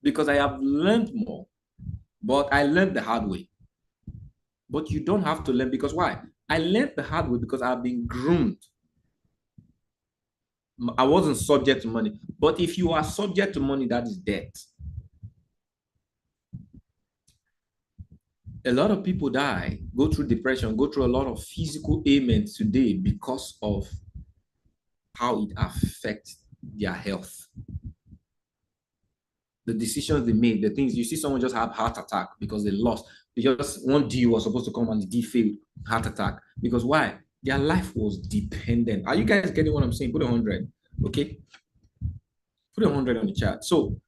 Because I have learned more, but I learned the hard way. But you don't have to learn, because why? I learned the hard way because I've been groomed. I wasn't subject to money. But if you are subject to money, that is debt. A lot of people die, go through depression, go through a lot of physical ailments today because of how it affects their health. The decisions they made, the things, you see someone just have heart attack because they lost. They just, one D was supposed to come and the D failed, heart attack. Because why? Their life was dependent. Are you guys getting what I'm saying? Put 100, okay? Put 100 on the chat. So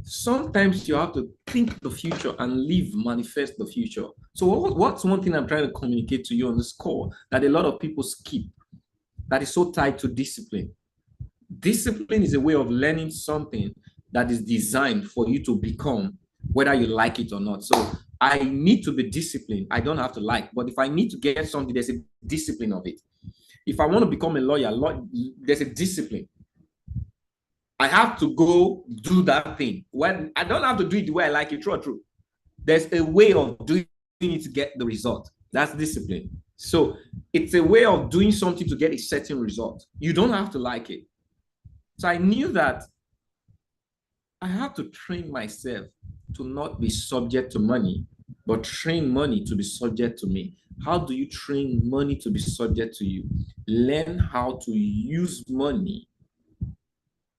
sometimes you have to think the future and live, manifest the future. So what's one thing I'm trying to communicate to you on this call that a lot of people skip, that is so tied to discipline? Discipline is a way of learning something that is designed for you to become, whether you like it or not. So I need to be disciplined. I don't have to like, but if I need to get something, there's a discipline of it. If I want to become a lawyer, there's a discipline. I have to go do that thing. When I don't have to do it the way I like it, true. There's a way of doing it to get the result. That's discipline. So it's a way of doing something to get a certain result. You don't have to like it. So I knew that I have to train myself to not be subject to money, but train money to be subject to me. How do you train money to be subject to you? Learn how to use money,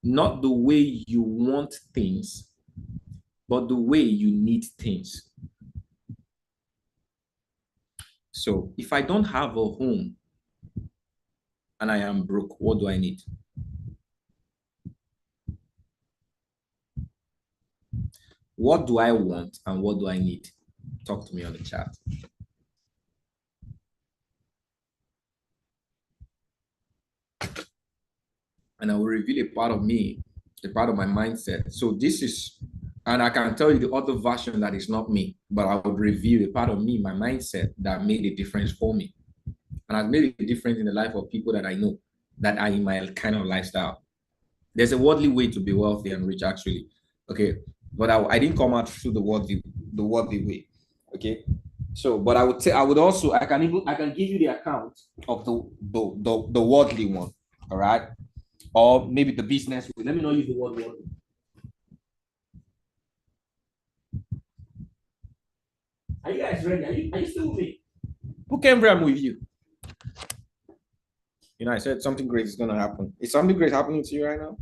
not the way you want things, but the way you need things. So if I don't have a home and I am broke, what do I need? What do I want and what do I need? Talk to me on the chat. And I will reveal a part of me, a part of my mindset. So this is, and I can tell you the other version that is not me, but I would reveal a part of me, my mindset, that made a difference for me. And has made a difference in the life of people that I know that are in my kind of lifestyle. There's a worldly way to be wealthy and rich, actually. Okay. But I didn't come out through the worldly way. Okay. So, but I would say, I can give you the account of the worldly one. All right. Or maybe the business way. Let me not use the word worldly. Are you guys ready? Are you still with me? Who came here? I'm with you. You know, I said something great is going to happen. Is something great happening to you right now?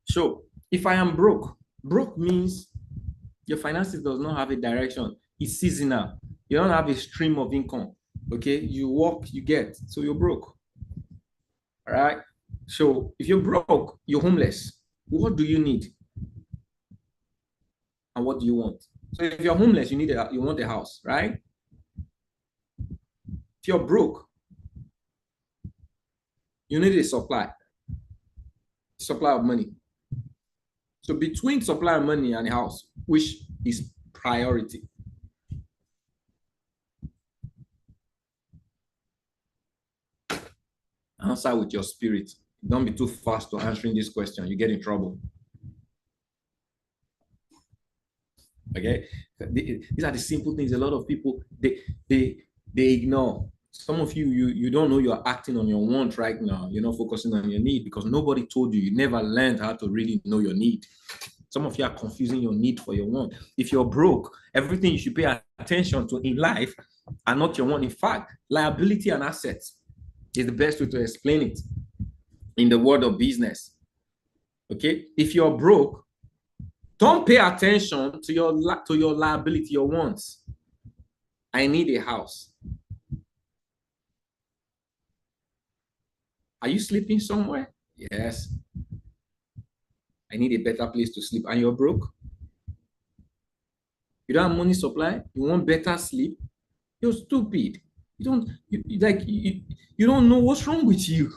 So if I am broke means your finances does not have a direction. It's seasonal. You don't have a stream of income. Okay, you work, you get, so you're broke. All right. So if you're broke, you're homeless. What do you need? And what do you want? So if you're homeless, you want a house, right? If you're broke, you need a supply of money. So between supply of money and a house, which is priority? Answer with your spirit. Don't be too fast to answering this question. You get in trouble. Okay, these are the simple things a lot of people they ignore. Some of you don't know you're acting on your want right now. You're not focusing on your need because nobody told you. You never learned how to really know your need. Some of you are confusing your need for your want. If you're broke, everything you should pay attention to in life are not your want. In fact, liability and assets is the best way to explain it in the world of business. Okay, if you're broke, don't pay attention to your liability, your wants. I need a house. Are you sleeping somewhere? Yes. I need a better place to sleep. And you're broke? You don't have money supply. You want better sleep. You're stupid. You don't know what's wrong with you.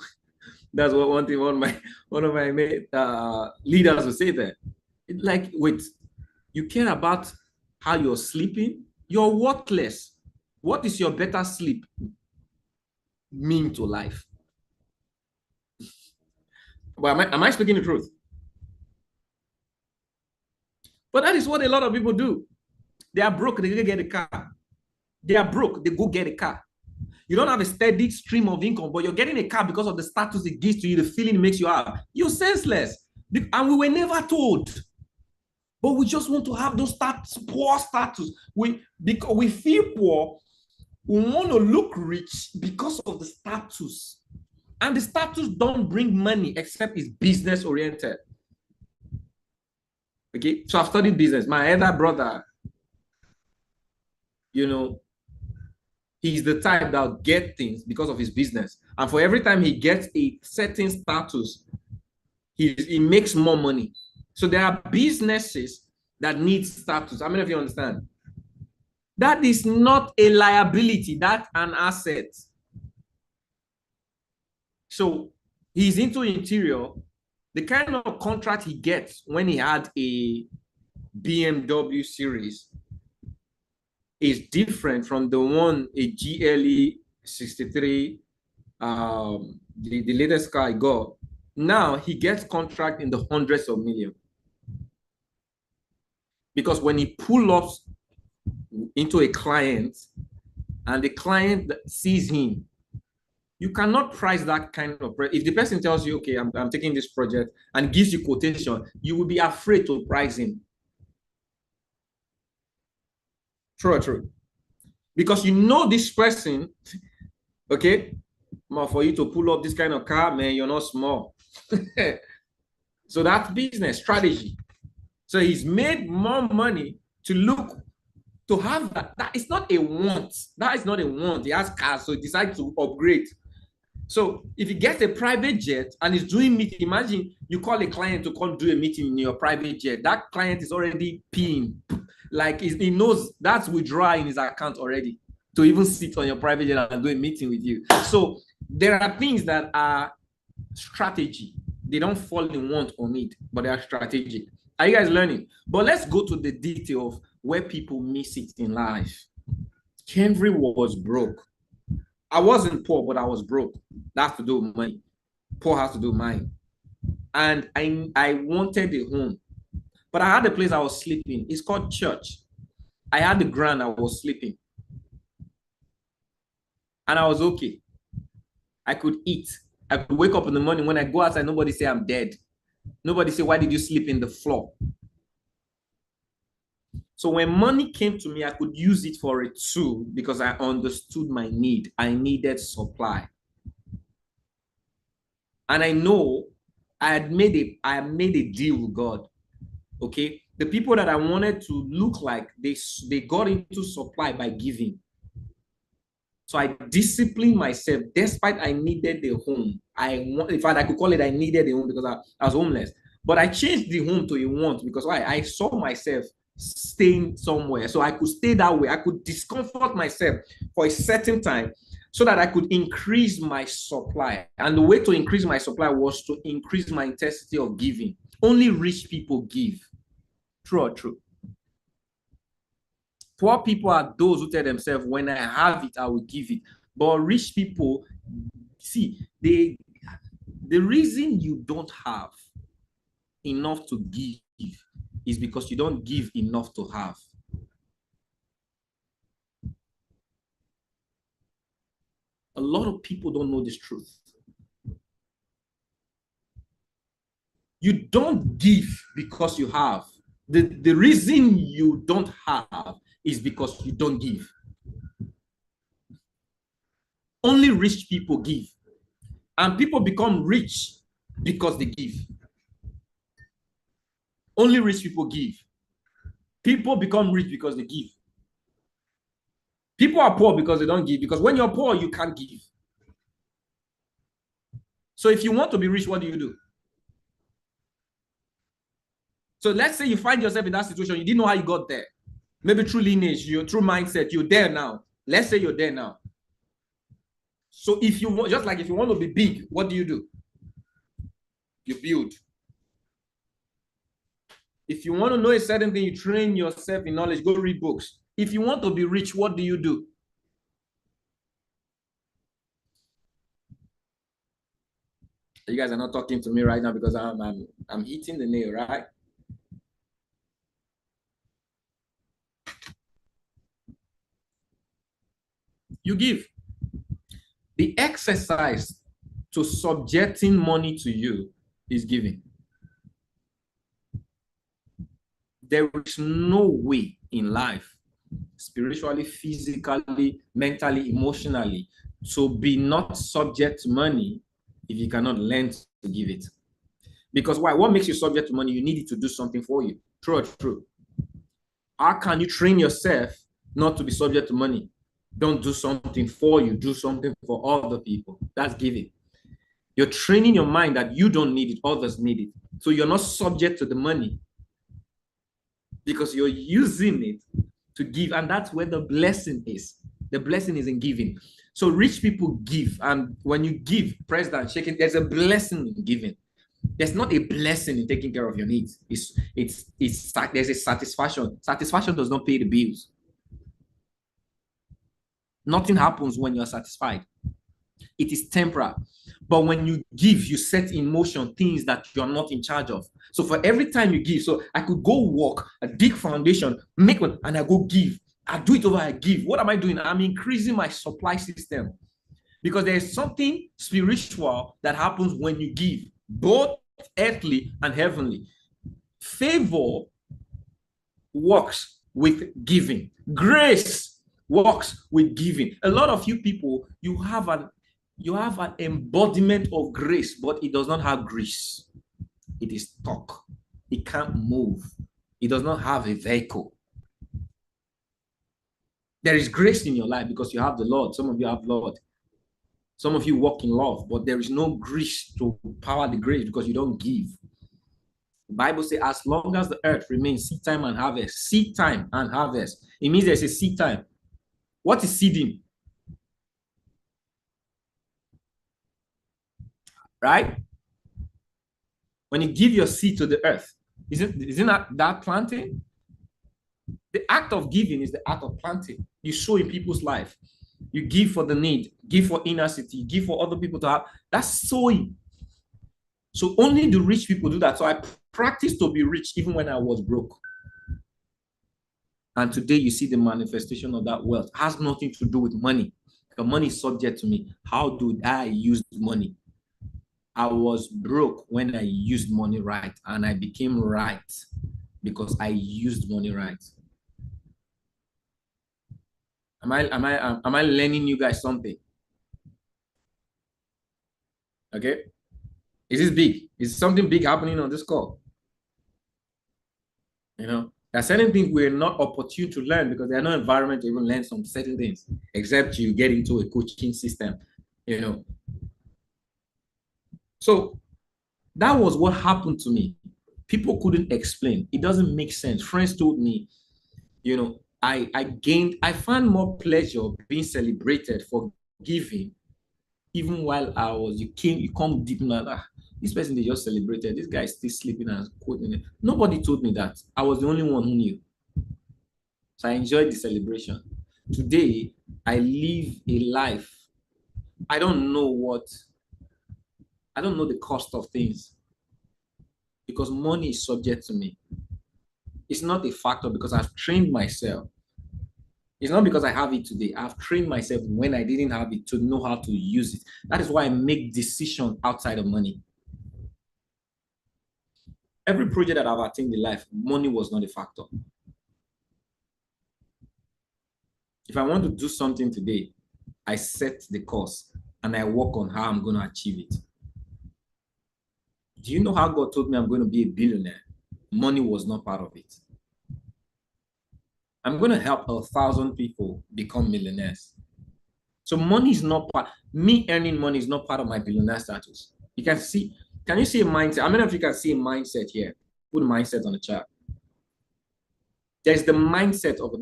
That's what one thing one of my leaders will say there. Like, wait, you care about how you're sleeping? You're worthless. What is your better sleep mean to life? Well, am I speaking the truth? But that is what a lot of people do. They are broke, they go get a car. They are broke, they go get a car. You don't have a steady stream of income, but you're getting a car because of the status it gives to you, the feeling it makes you have. You're senseless. And we were never told. But we just want to have those poor status. Because we feel poor, we want to look rich because of the status. And the status don't bring money except it's business oriented. Okay, so I've studied business. My elder brother, you know, he's the type that will get things because of his business. And for every time he gets a certain status, he makes more money. So there are businesses that need status. How many of you understand? That is not a liability, that's an asset. So he's into interior. The kind of contract he gets when he had a BMW series is different from the one, a GLE 63, the latest car I got. Now he gets contract in the hundreds of millions. Because when he pull up into a client and the client sees him, you cannot price that kind of price. If the person tells you, okay, I'm taking this project and gives you quotation, you will be afraid to price him. True or true? Because you know this person, okay, for you to pull up this kind of car, man, you're not small. So that's business strategy. So he's made more money to have that. That is not a want. That is not a want. He has cars, so he decides to upgrade. So if he gets a private jet and is doing meeting, imagine you call a client to come do a meeting in your private jet. That client is already peeing. Like he knows that's withdrawal in his account already to even sit on your private jet and do a meeting with you. So there are things that are strategy. They don't fall in want or need, but they are strategic. Are you guys learning? But let's go to the detail of where people miss it in life. Henry was broke. I wasn't poor, but I was broke. That has to do with money. Poor has to do with money. And I wanted a home. But I had a place I was sleeping. It's called church. I had the ground I was sleeping. And I was okay. I could eat. I could wake up in the morning. When I go outside, nobody say I'm dead. Nobody say, why did you sleep in the floor? So when money came to me, I could use it for a tool because I understood my need. I needed supply. And I know I made a deal with God. Okay. The people that I wanted to look like, they got into supply by giving. So I disciplined myself despite I needed the home. In fact, I could call it I needed a home because I was homeless. But I changed the home to a want because I saw myself staying somewhere. So I could stay that way. I could discomfort myself for a certain time so that I could increase my supply. And the way to increase my supply was to increase my intensity of giving. Only rich people give. True or true? Poor people are those who tell themselves, when I have it, I will give it. But rich people, see, the reason you don't have enough to give is because you don't give enough to have. A lot of people don't know this truth. You don't give because you have. The reason you don't have is because you don't give. Only rich people give. And people become rich because they give. Only rich people give. People become rich because they give. People are poor because they don't give. Because when you're poor, you can't give. So if you want to be rich, what do? So let's say you find yourself in that situation. You didn't know how you got there. Maybe through lineage, through mindset, you're there now. Let's say you're there now. So if you want, just like if you want to be big, what do? You build. If you want to know a certain thing, you train yourself in knowledge, go read books. If you want to be rich, what do? You guys are not talking to me right now because I'm hitting the nail, right? You give. The exercise to subjecting money to you is giving. There is no way in life, spiritually, physically, mentally, emotionally, to be not subject to money if you cannot learn to give it. Because why? What makes you subject to money? You need it to do something for you. True or true? How can you train yourself not to be subject to money? Don't do something for you, do something for other people. That's giving. You're training your mind that you don't need it, others need it. So you're not subject to the money because you're using it to give. And that's where the blessing is. The blessing is in giving. So rich people give. And when you give, press down, shaking, there's a blessing in giving. There's not a blessing in taking care of your needs. There's a satisfaction. Satisfaction does not pay the bills. Nothing happens when you're satisfied. It is temporal. But when you give, you set in motion things that you're not in charge of. So for every time you give, so I could go work, a dig foundation, make one, and I go give. I do it over, I give. What am I doing? I'm increasing my supply system. Because there is something spiritual that happens when you give, both earthly and heavenly. Favor works with giving. Grace works with giving. A lot of you people, you have an embodiment of grace, but it does not have grace. It is stuck. It can't move. It does not have a vehicle. There is grace in your life because you have the Lord. Some of you have Lord. Some of you walk in love, but there is no grace to power the grace because you don't give. The Bible says, as long as the earth remains, seed time and harvest. Seed time and harvest. It means there's a seed time. What is seeding? Right? When you give your seed to the earth, isn't that planting? The act of giving is the act of planting. You sow in people's life. You give for the need, give for inner city, give for other people to have. That's sowing. So only the rich people do that. So I practiced to be rich even when I was broke. And today you see the manifestation of that wealth. It has nothing to do with money. Because money is subject to me. How do I use money? I was broke when I used money right, and I became right because I used money right. Am I learning you guys something? Okay. Is this big? Is something big happening on this call? You know, there are certain things we're not opportune to learn because there's no environment to even learn some certain things, except you get into a coaching system, you know. So that was what happened to me. People couldn't explain. It doesn't make sense. Friends told me, you know, I found more pleasure being celebrated for giving, even while I was, you come deep in that, this person they just celebrated, this guy is still sleeping and quoting it. Nobody told me that. I was the only one who knew. So I enjoyed the celebration. Today, I live a life. I don't know the cost of things because money is subject to me. It's not a factor because I've trained myself. It's not because I have it today. I've trained myself when I didn't have it to know how to use it. That is why I make decisions outside of money. Every project that I've attained in life, money was not a factor. If I want to do something today, I set the course and I work on how I'm going to achieve it. Do you know how God told me I'm going to be a billionaire? Money was not part of it. I'm going to help 1,000 people become millionaires. So money is not part, me earning money is not part of my billionaire status. You can see, can you see a mindset? How many of you can see a mindset here? Put mindset on the chart. There's the mindset of it.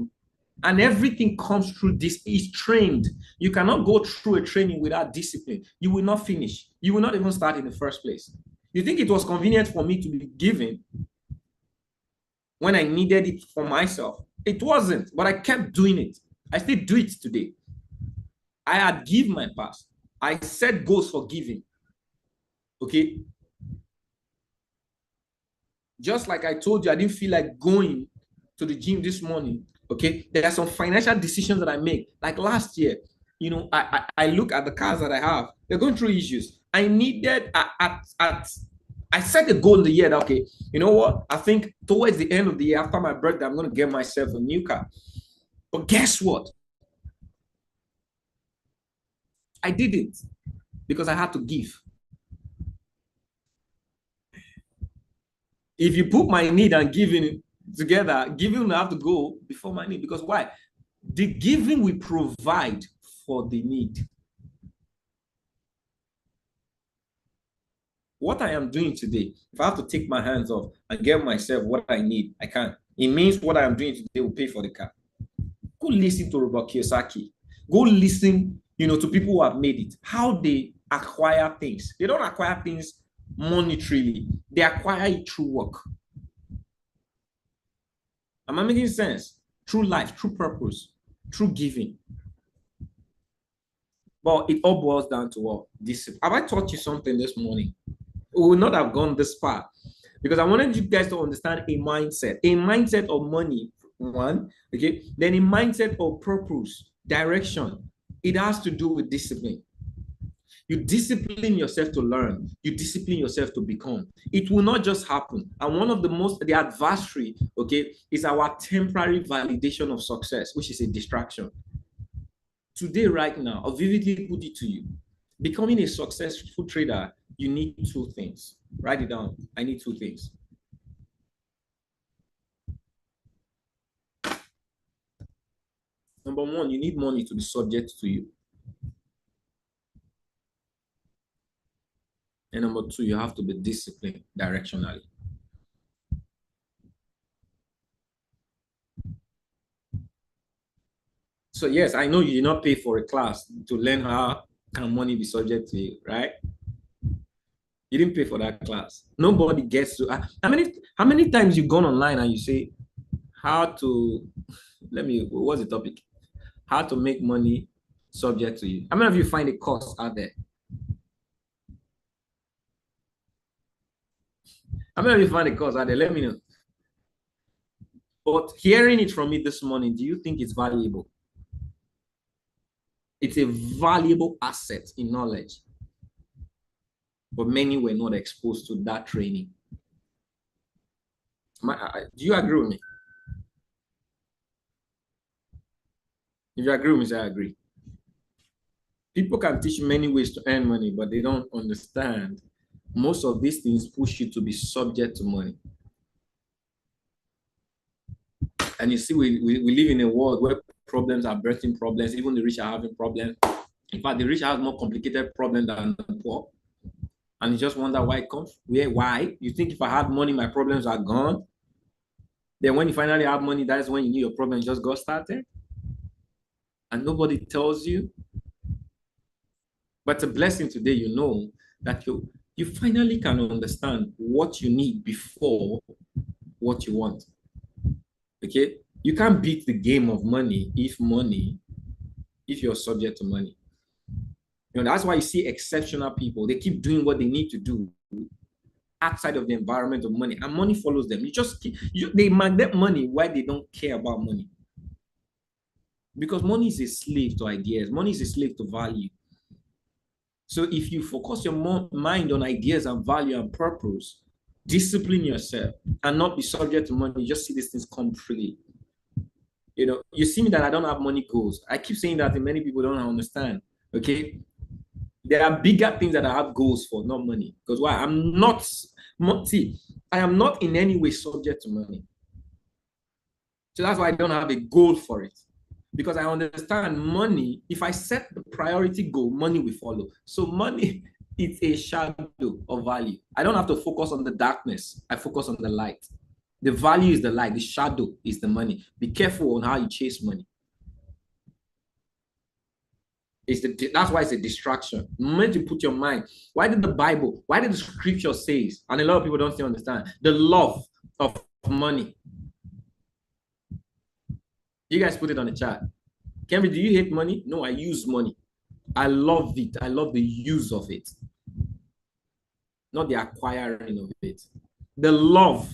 And everything comes through this, is trained. You cannot go through a training without discipline. You will not finish. You will not even start in the first place. You think it was convenient for me to be giving when I needed it for myself? It wasn't, but I kept doing it. I still do it today. I had given my past. I set goals for giving. Okay? Just like I told you, I didn't feel like going to the gym this morning. Okay, there are some financial decisions that I make. Like last year, you know, I look at the cars that I have. They're going through issues. I needed I set a goal in the year that, okay, you know what? I think towards the end of the year, after my birthday, I'm going to get myself a new car. But guess what? I did it because I had to give. If you put my need and giving together, giving will have to go before my need. Because why? The giving will provide for the need. What I am doing today, if I have to take my hands off and get myself what I need, I can. It means what I am doing today will pay for the car. Go listen to Robert Kiyosaki. Go listen, you know, to people who have made it, how they acquire things. They don't acquire things monetarily. They acquire it through work. Am I making sense? Through life, through purpose, through giving. But it all boils down to what? Discipline. Have I taught you something this morning? We would not have gone this far because I wanted you guys to understand a mindset of money, one, okay? Then a mindset of purpose, direction. It has to do with discipline. You discipline yourself to learn. You discipline yourself to become. It will not just happen. And one of the adversary, okay, is our temporary validation of success, which is a distraction. Today, right now, I'll vividly put it to you. Becoming a successful trader, you need two things. Write it down. I need two things. Number one, you need money to be subject to you. And number two, you have to be disciplined directionally. So yes, I know you did not pay for a class to learn how can money be subject to you, right? You didn't pay for that class. Nobody gets to. How many times you've gone online and you say, how to, what's the topic? How to make money subject to you. How many of you find a course out there? How many of you find a course out there? Let me know. But hearing it from me this morning, do you think it's valuable? It's a valuable asset in knowledge. But many were not exposed to that training. Do you agree with me? If you agree with me, say I agree. People can teach many ways to earn money, but they don't understand. Most of these things push you to be subject to money. And you see, we live in a world where problems are birthing problems. Even the rich are having problems. In fact, the rich have more complicated problems than the poor. And you just wonder why it comes. Why? You think if I had money, my problems are gone? Then when you finally have money, that's when you knew your problems just got started? And nobody tells you. But it's a blessing today, you know, that you finally can understand what you need before what you want. Okay? You can't beat the game of money if you're subject to money. You know, that's why you see exceptional people. They keep doing what they need to do outside of the environment of money, and money follows them. They magnet money while they don't care about money. Because money is a slave to ideas. Money is a slave to value. So if you focus your mind on ideas and value and purpose, discipline yourself and not be subject to money, you just see these things come freely. You know, you see me that I don't have money goals. I keep saying that and many people don't understand. Okay? There are bigger things that I have goals for, not money. Because why? I am not in any way subject to money. So that's why I don't have a goal for it. Because I understand money, if I set the priority goal, money will follow. So money is a shadow of value. I don't have to focus on the darkness. I focus on the light. The value is the light. The shadow is the money. Be careful on how you chase money. That's why it's a distraction. The moment you put your mind, why did the scripture say, and a lot of people don't still understand, the love of money. You guys put it on the chat. Kevin, do you hate money? No, I use money. I love it. I love the use of it, not the acquiring of it. The love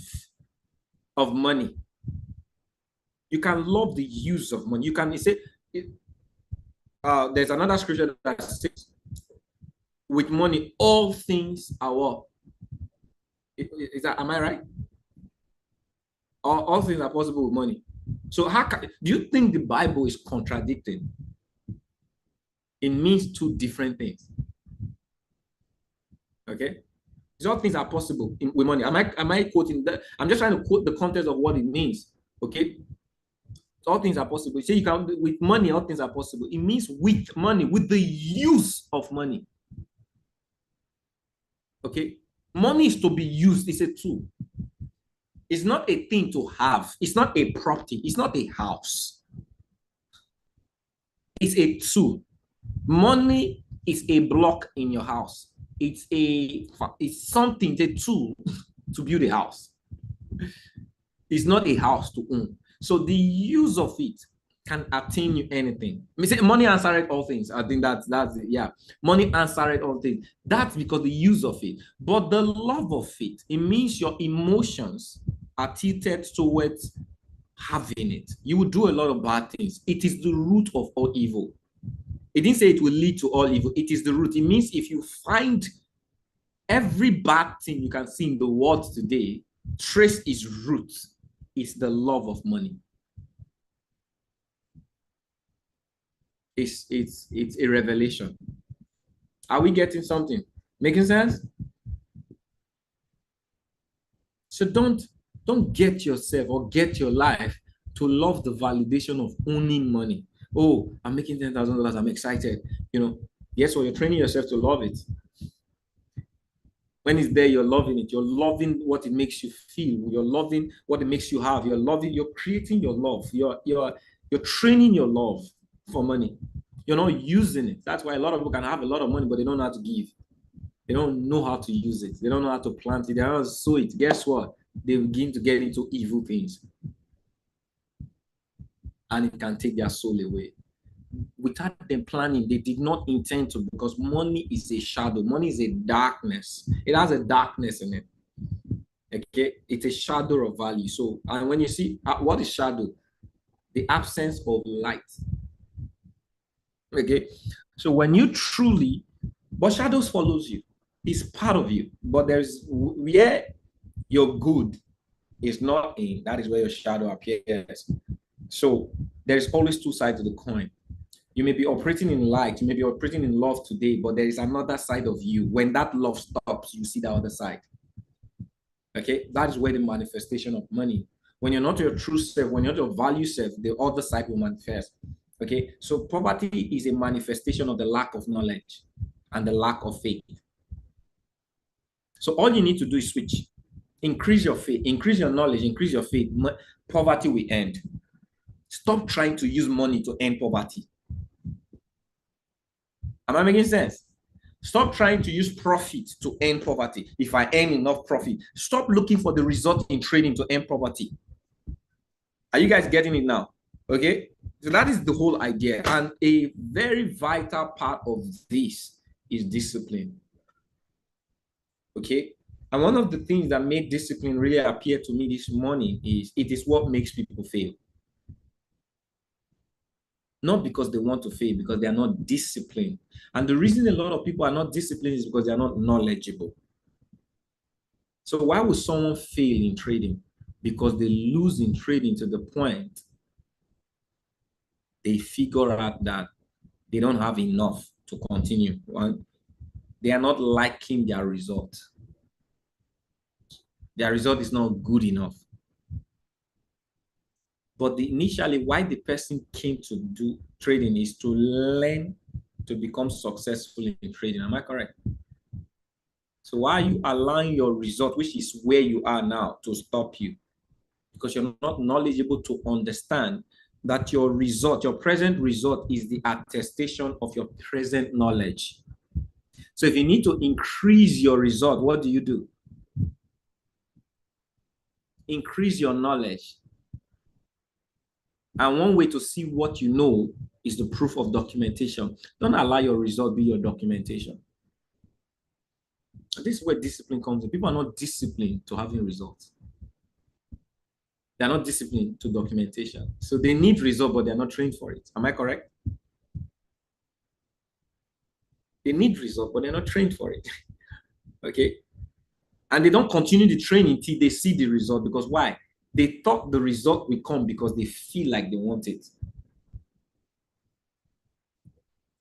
of money. You can love the use of money. You can say, there's another scripture that says, with money, all things are what? Am I right? All things are possible with money. So do you think the Bible is contradicting? It means two different things. Okay? All things are possible with money. Am I quoting that? I'm just trying to quote the context of what it means. Okay? All things are possible. You say you can, with money, all things are possible. It means with money, with the use of money. Okay? Money is to be used. It's a tool. It's not a thing to have. It's not a property. It's not a house. It's a tool. Money is a block in your house. It's something, it's a tool to build a house. It's not a house to own. So the use of it can attain you anything. I mean, money answered all things. I think that's it. Yeah. Money answered all things. That's because the use of it. But the love of it, it means your emotions are tilted towards having it. You will do a lot of bad things. It is the root of all evil. It didn't say it will lead to all evil. It is the root. It means if you find every bad thing you can see in the world today, trace its root is the love of money. It's a revelation. Are we getting something? Making sense? So don't get yourself or get your life to love the validation of owning money. Oh, I'm making $10,000. I'm excited. You know, yes, well, you're training yourself to love it. When it's there, you're loving it. You're loving what it makes you feel. You're loving what it makes you have. You're creating your love. You're training your love for money. You're not using it. That's why a lot of people can have a lot of money, but they don't know how to give. They don't know how to use it. They don't know how to plant it. They don't know how to sow it. Guess what? They begin to get into evil things. And it can take their soul away. Without them planning, they did not intend to, because money is a shadow. Money is a darkness. It has a darkness in it. Okay, it's a shadow of value. So, and when you see what is shadow, the absence of light. Okay, so when you truly, but shadows follows you. It's part of you. But there's where your good is not in. That is where your shadow appears. So there's always two sides of the coin. You may be operating in light, you may be operating in love today, but there is another side of you. When that love stops, you see the other side. Okay, that is where the manifestation of money. When you're not your true self, when you're not your value self, the other side will manifest. Okay, so poverty is a manifestation of the lack of knowledge and the lack of faith. So all you need to do is switch. Increase your faith, increase your knowledge, increase your faith. Poverty will end. Stop trying to use money to end poverty. Am I making sense? Stop trying to use profit to end poverty. If I earn enough profit, stop looking for the result in trading to end poverty. Are you guys getting it now? Okay, so that is the whole idea. And a very vital part of this is discipline. Okay, and one of the things that made discipline really appear to me this morning is it is what makes people fail. Not because they want to fail, because they are not disciplined. And the reason a lot of people are not disciplined is because they are not knowledgeable. So why would someone fail in trading? Because they lose in trading to the point they figure out that they don't have enough to continue. One, they are not liking their result. Their result is not good enough. But initially, why the person came to do trading is to learn to become successful in trading. Am I correct? So why are you allowing your result, which is where you are now, to stop you? because you're not knowledgeable to understand that your result, your present result, is the attestation of your present knowledge. So if you need to increase your result, what do? Increase your knowledge. And one way to see what you know is the proof of documentation. Don't allow your result be your documentation. This is where discipline comes in. People are not disciplined to having results. They're not disciplined to documentation. So they need result, but they're not trained for it. Am I correct? They need result, but they're not trained for it. Okay? And they don't continue the training till they see the result. Because why? They thought the result will come because they feel like they want it.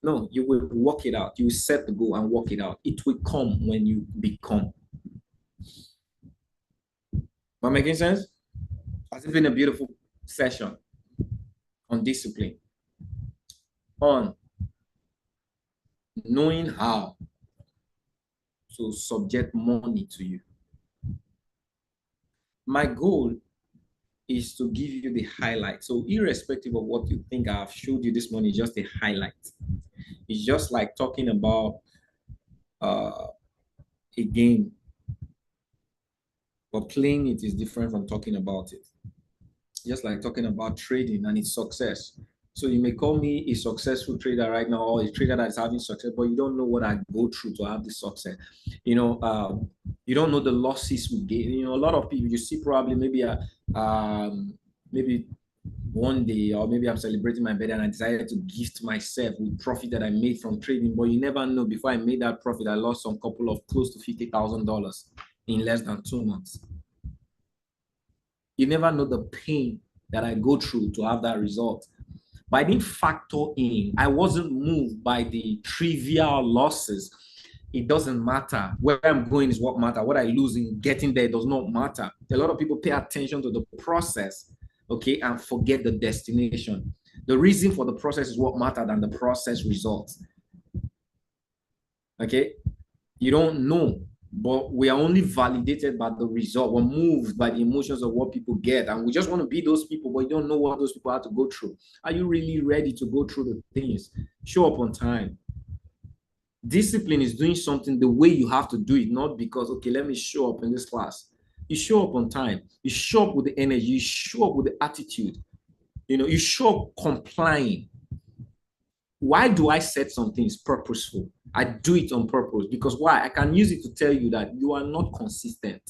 No, you will work it out. You will set the goal and work it out. It will come when you become. Am I making sense? It's been a beautiful session on discipline, on knowing how to subject money to you. My goal is to give you the highlight. So irrespective of what you think I've showed you this morning, is just a highlight. It's just like talking about a game, but playing it is different from talking about it. Just like talking about trading and its success. So you may call me a successful trader right now, or a trader that is having success, but you don't know what I go through to have this success. You know, you don't know the losses we get. You know, a lot of people you see probably maybe maybe one day, or maybe I'm celebrating my birthday and I decided to gift myself with profit that I made from trading. But you never know. Before I made that profit, I lost some couple of close to $50,000 in less than 2 months. You never know the pain that I go through to have that result. But I didn't factor in, I wasn't moved by the trivial losses. It doesn't matter. Where I'm going is what matters. What I lose in getting there does not matter. A lot of people pay attention to the process, okay, and forget the destination. The reason for the process is what matters than the process results. Okay? You don't know. But we are only validated by the result. We're moved by the emotions of what people get. And we just want to be those people, but you don't know what those people have to go through. Are you really ready to go through the things? Show up on time. Discipline is doing something the way you have to do it, not because, okay, let me show up in this class. You show up on time. You show up with the energy. You show up with the attitude. You know, you show up complying. Why do I set some things purposeful? I do it on purpose because why? I can use it to tell you that you are not consistent.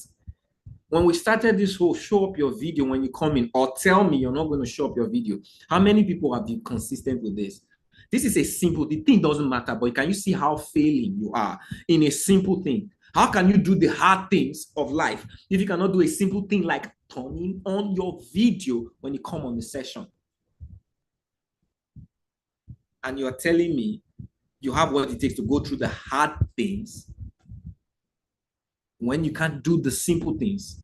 When we started this whole show up your video when you come in, or tell me you're not going to show up your video, how many people have been consistent with this? This is a simple, the thing doesn't matter, but can you see how failing you are in a simple thing? How can you do the hard things of life if you cannot do a simple thing like turning on your video when you come on the session? And you're telling me you have what it takes to go through the hard things when you can't do the simple things.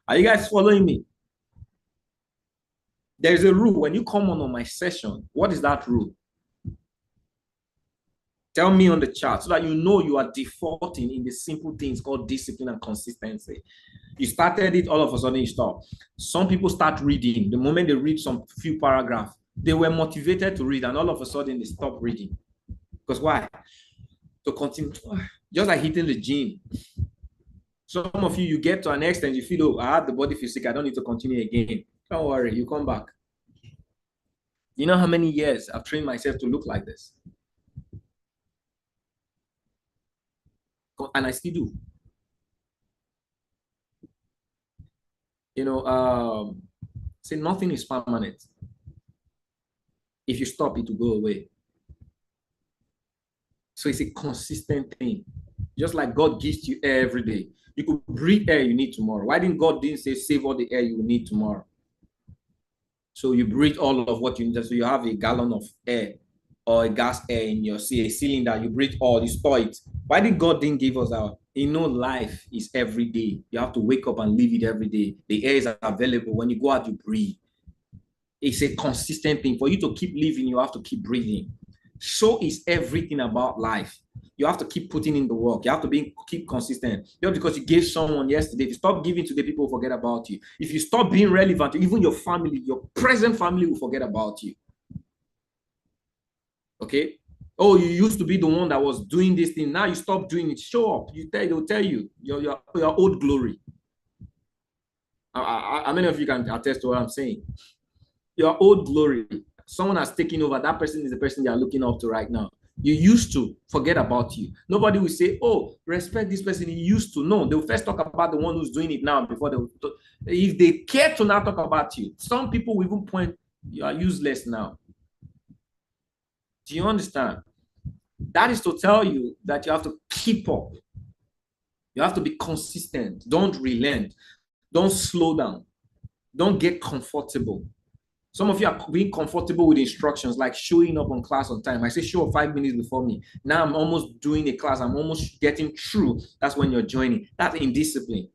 Are you guys following me? There's a rule. When you come on my session, what is that rule? Tell me on the chart so that you know you are defaulting in the simple things called discipline and consistency. You started it, all of a sudden you stop. Some people start reading. The moment they read some few paragraphs, they were motivated to read, and all of a sudden they stop reading. Because why? To continue, just like hitting the gym. Some of you get to an extent, you feel, oh, I have the body physique, I don't need to continue again. Don't worry, you come back. You know how many years I've trained myself to look like this? And I still do. You know, say nothing is permanent. If you stop, it will go away. So it's a consistent thing. Just like God gives you air every day. You could breathe air you need tomorrow. Why didn't God say save all the air you will need tomorrow? So you breathe all of what you need. So you have a gallon of air or a gas air in your cylinder. You breathe all, you store it. Why did God didn't give us our? You know, life is every day. You have to wake up and live it every day. The air is available. When you go out, you breathe. It's a consistent thing. For you to keep living, you have to keep breathing. So is everything about life. You have to keep putting in the work. You have to keep consistent. Just because you gave someone yesterday, if you stop giving today, people will forget about you. If you stop being relevant, even your family, your present family will forget about you. Okay? Oh, you used to be the one that was doing this thing. Now you stop doing it. Show up. They'll tell you your old glory. How many of you can attest to what I'm saying? Your old glory. Someone has taken over. That person is the person they are looking up to right now. You used to forget about you. Nobody will say, oh, respect this person. He used to. No, they'll first talk about the one who's doing it now before if they care to now talk about you. Some people will even point, you are useless now. Do you understand? That is to tell you that you have to keep up. You have to be consistent. Don't relent. Don't slow down. Don't get comfortable. Some of you are being comfortable with instructions, like showing up on class on time. I say show up 5 minutes before me. Now I'm almost doing a class. I'm almost getting through. That's when you're joining. That's indiscipline.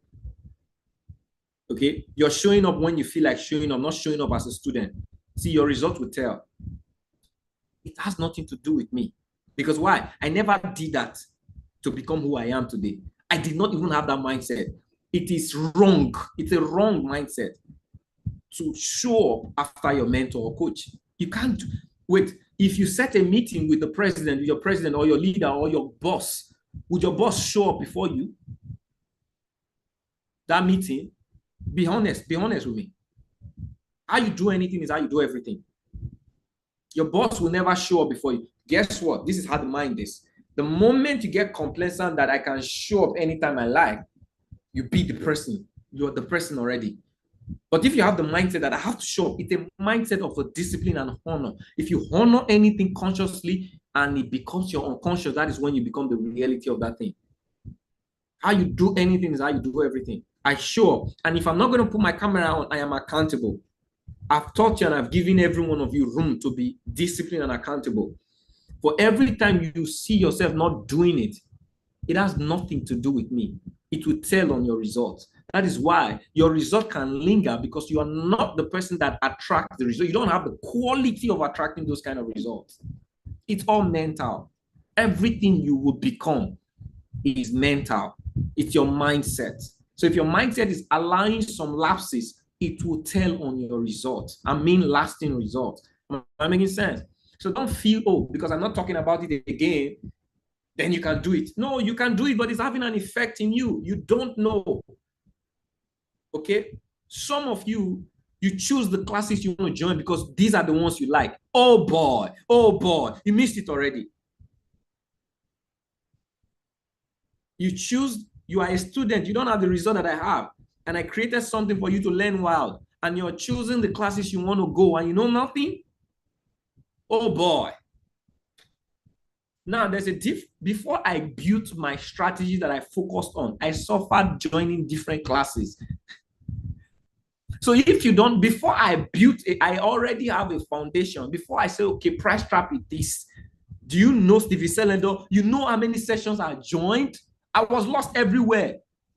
Okay? You're showing up when you feel like showing up, not showing up as a student. See, your result will tell. It has nothing to do with me. Because why? I never did that to become who I am today. I did not even have that mindset. It is wrong. It's a wrong mindset to show up after your mentor or coach. You can't wait. If you set a meeting with the president, with your president or your leader or your boss, would your boss show up before you? That meeting, be honest with me. How you do anything is how you do everything. Your boss will never show up before you. Guess what? This is how the mind is. The moment you get complacent that I can show up anytime I like, you be the person. You're the person already. But if you have the mindset that I have to show up, it's a mindset of a discipline and honor. If you honor anything consciously and it becomes your unconscious, that is when you become the reality of that thing. How you do anything is how you do everything. I show up. And if I'm not going to put my camera on, I am accountable. I've taught you and I've given every one of you room to be disciplined and accountable. For every time you see yourself not doing it, it has nothing to do with me. It will tell on your results. That is why your result can linger, because you are not the person that attracts the result. You don't have the quality of attracting those kind of results. It's all mental. Everything you will become is mental. It's your mindset. So if your mindset is allowing some lapses, it will tell on your results. I mean lasting results. Am I making sense? So don't feel, oh, because I'm not talking about it again, then you can do it. No, you can do it, but it's having an effect in you. You don't know. Okay? Some of you choose the classes you want to join because these are the ones you like. Oh boy, you missed it already. You are a student, you don't have the result that I have. And I created something for you to learn wild. And you're choosing the classes you want to go and you know nothing? Oh boy. Now there's a before I built my strategy that I focused on, I suffered joining different classes. So if you don't, before I built it, I already have a foundation. Before I say, okay, price trap is this. Do you know Stevie Selendo? You know how many sessions I joined? I was lost everywhere.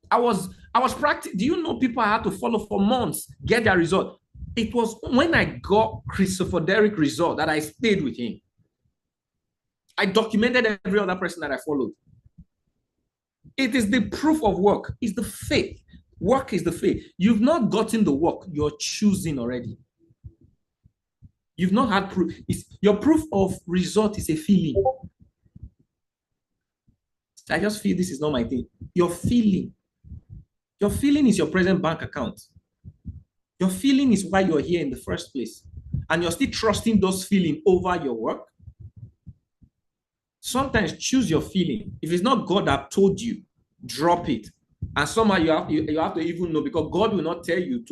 I was practicing. Do you know people I had to follow for months, get their result? It was when I got Christopher Derrick result that I stayed with him. I documented every other person that I followed. It is the proof of work. It's the faith. Work is the faith. You've not gotten the work. You're choosing already. You've not had proof. Your proof of result is a feeling. I just feel this is not my thing. Your feeling. Your feeling is your present bank account. Your feeling is why you're here in the first place. And you're still trusting those feelings over your work. Sometimes choose your feeling. If it's not God that told you, drop it. And somehow you have to even know, because God will not tell you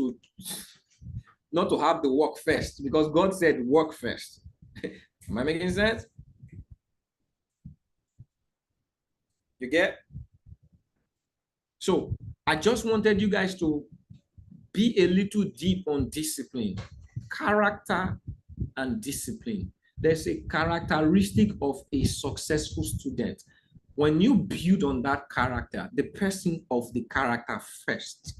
not to have the work first, because God said work first. Am I making sense? You get? So I just wanted you guys to be a little deep on discipline, character and discipline. There's a characteristic of a successful student. When you build on that character, the person of the character first,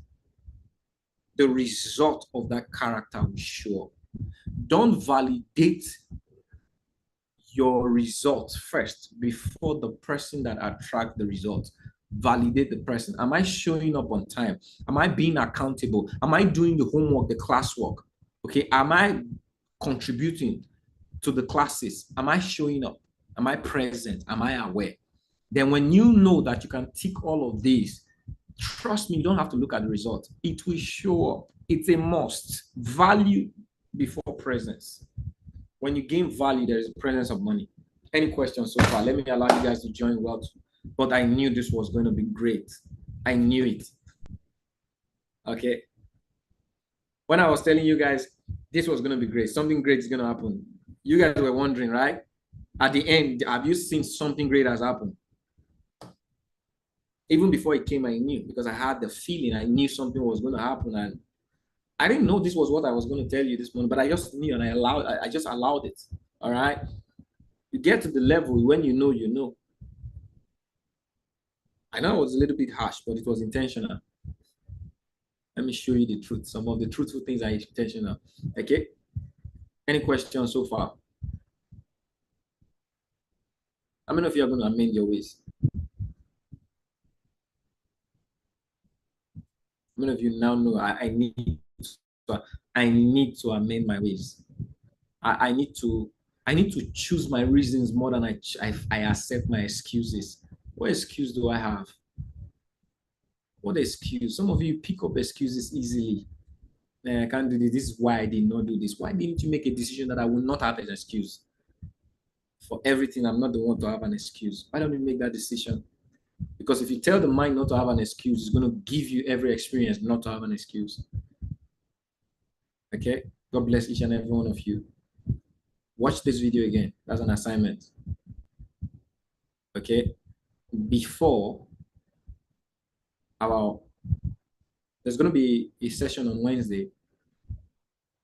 the result of that character will show up. Don't validate your results first before the person that attract the results. Validate the person. Am I showing up on time? Am I being accountable? Am I doing the homework, the classwork? Okay, am I contributing to the classes? Am I showing up? Am I present? Am I aware? Then when you know that you can tick all of these, trust me, you don't have to look at the result. It will show up. It's a must. Value before presence. When you gain value, there is a presence of money. Any questions so far? Let me allow you guys to join well. But I knew this was going to be great. I knew it. Okay. When I was telling you guys this was going to be great, something great is going to happen. You guys were wondering, right? At the end, have you seen something great has happened? Even before it came, I knew, because I had the feeling. I knew something was going to happen, and I didn't know this was what I was going to tell you this morning, but I just knew, and I just allowed it. All right. You get to the level when you know, you know. I know it was a little bit harsh, but it was intentional. Let me show you the truth. Some of the truthful things are intentional. Okay. Any questions so far? How many of you are going to amend your ways? How many of you now know I need to amend my ways? I need to choose my reasons more than I accept my excuses. What excuse do I have? What excuse? Some of you pick up excuses easily. I can't do this. This is why I did not do this. Why didn't you make a decision that I will not have an excuse? For everything, I'm not the one to have an excuse. Why don't you make that decision? Because if you tell the mind not to have an excuse, it's going to give you every experience not to have an excuse. Okay? God bless each and every one of you. Watch this video again. That's an assignment. Okay? Before there's going to be a session on Wednesday.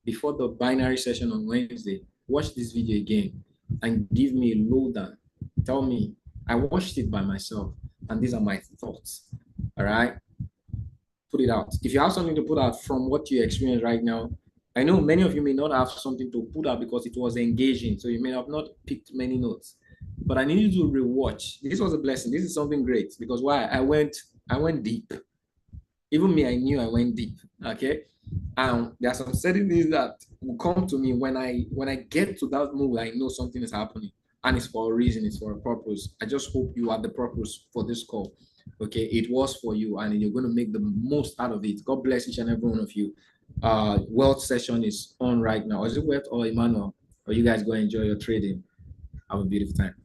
Before the binary session on Wednesday, watch this video again and give me a lowdown. Tell me, I watched it by myself, and these are my thoughts. All right? Put it out. If you have something to put out from what you experience right now, I know many of you may not have something to put out because it was engaging, so you may have not picked many notes. But I need you to rewatch. This was a blessing. This is something great, because why? I went deep. Even me, I knew I went deep. Okay, and there are some certain things that will come to me when I get to that mood. I know something is happening, and it's for a reason. It's for a purpose. I just hope you had the purpose for this call. Okay, it was for you, and you're going to make the most out of it. God bless each and every one of you. Wealth session is on right now. Is it Wealth or Emmanuel? Or you guys go enjoy your trading? Have a beautiful time.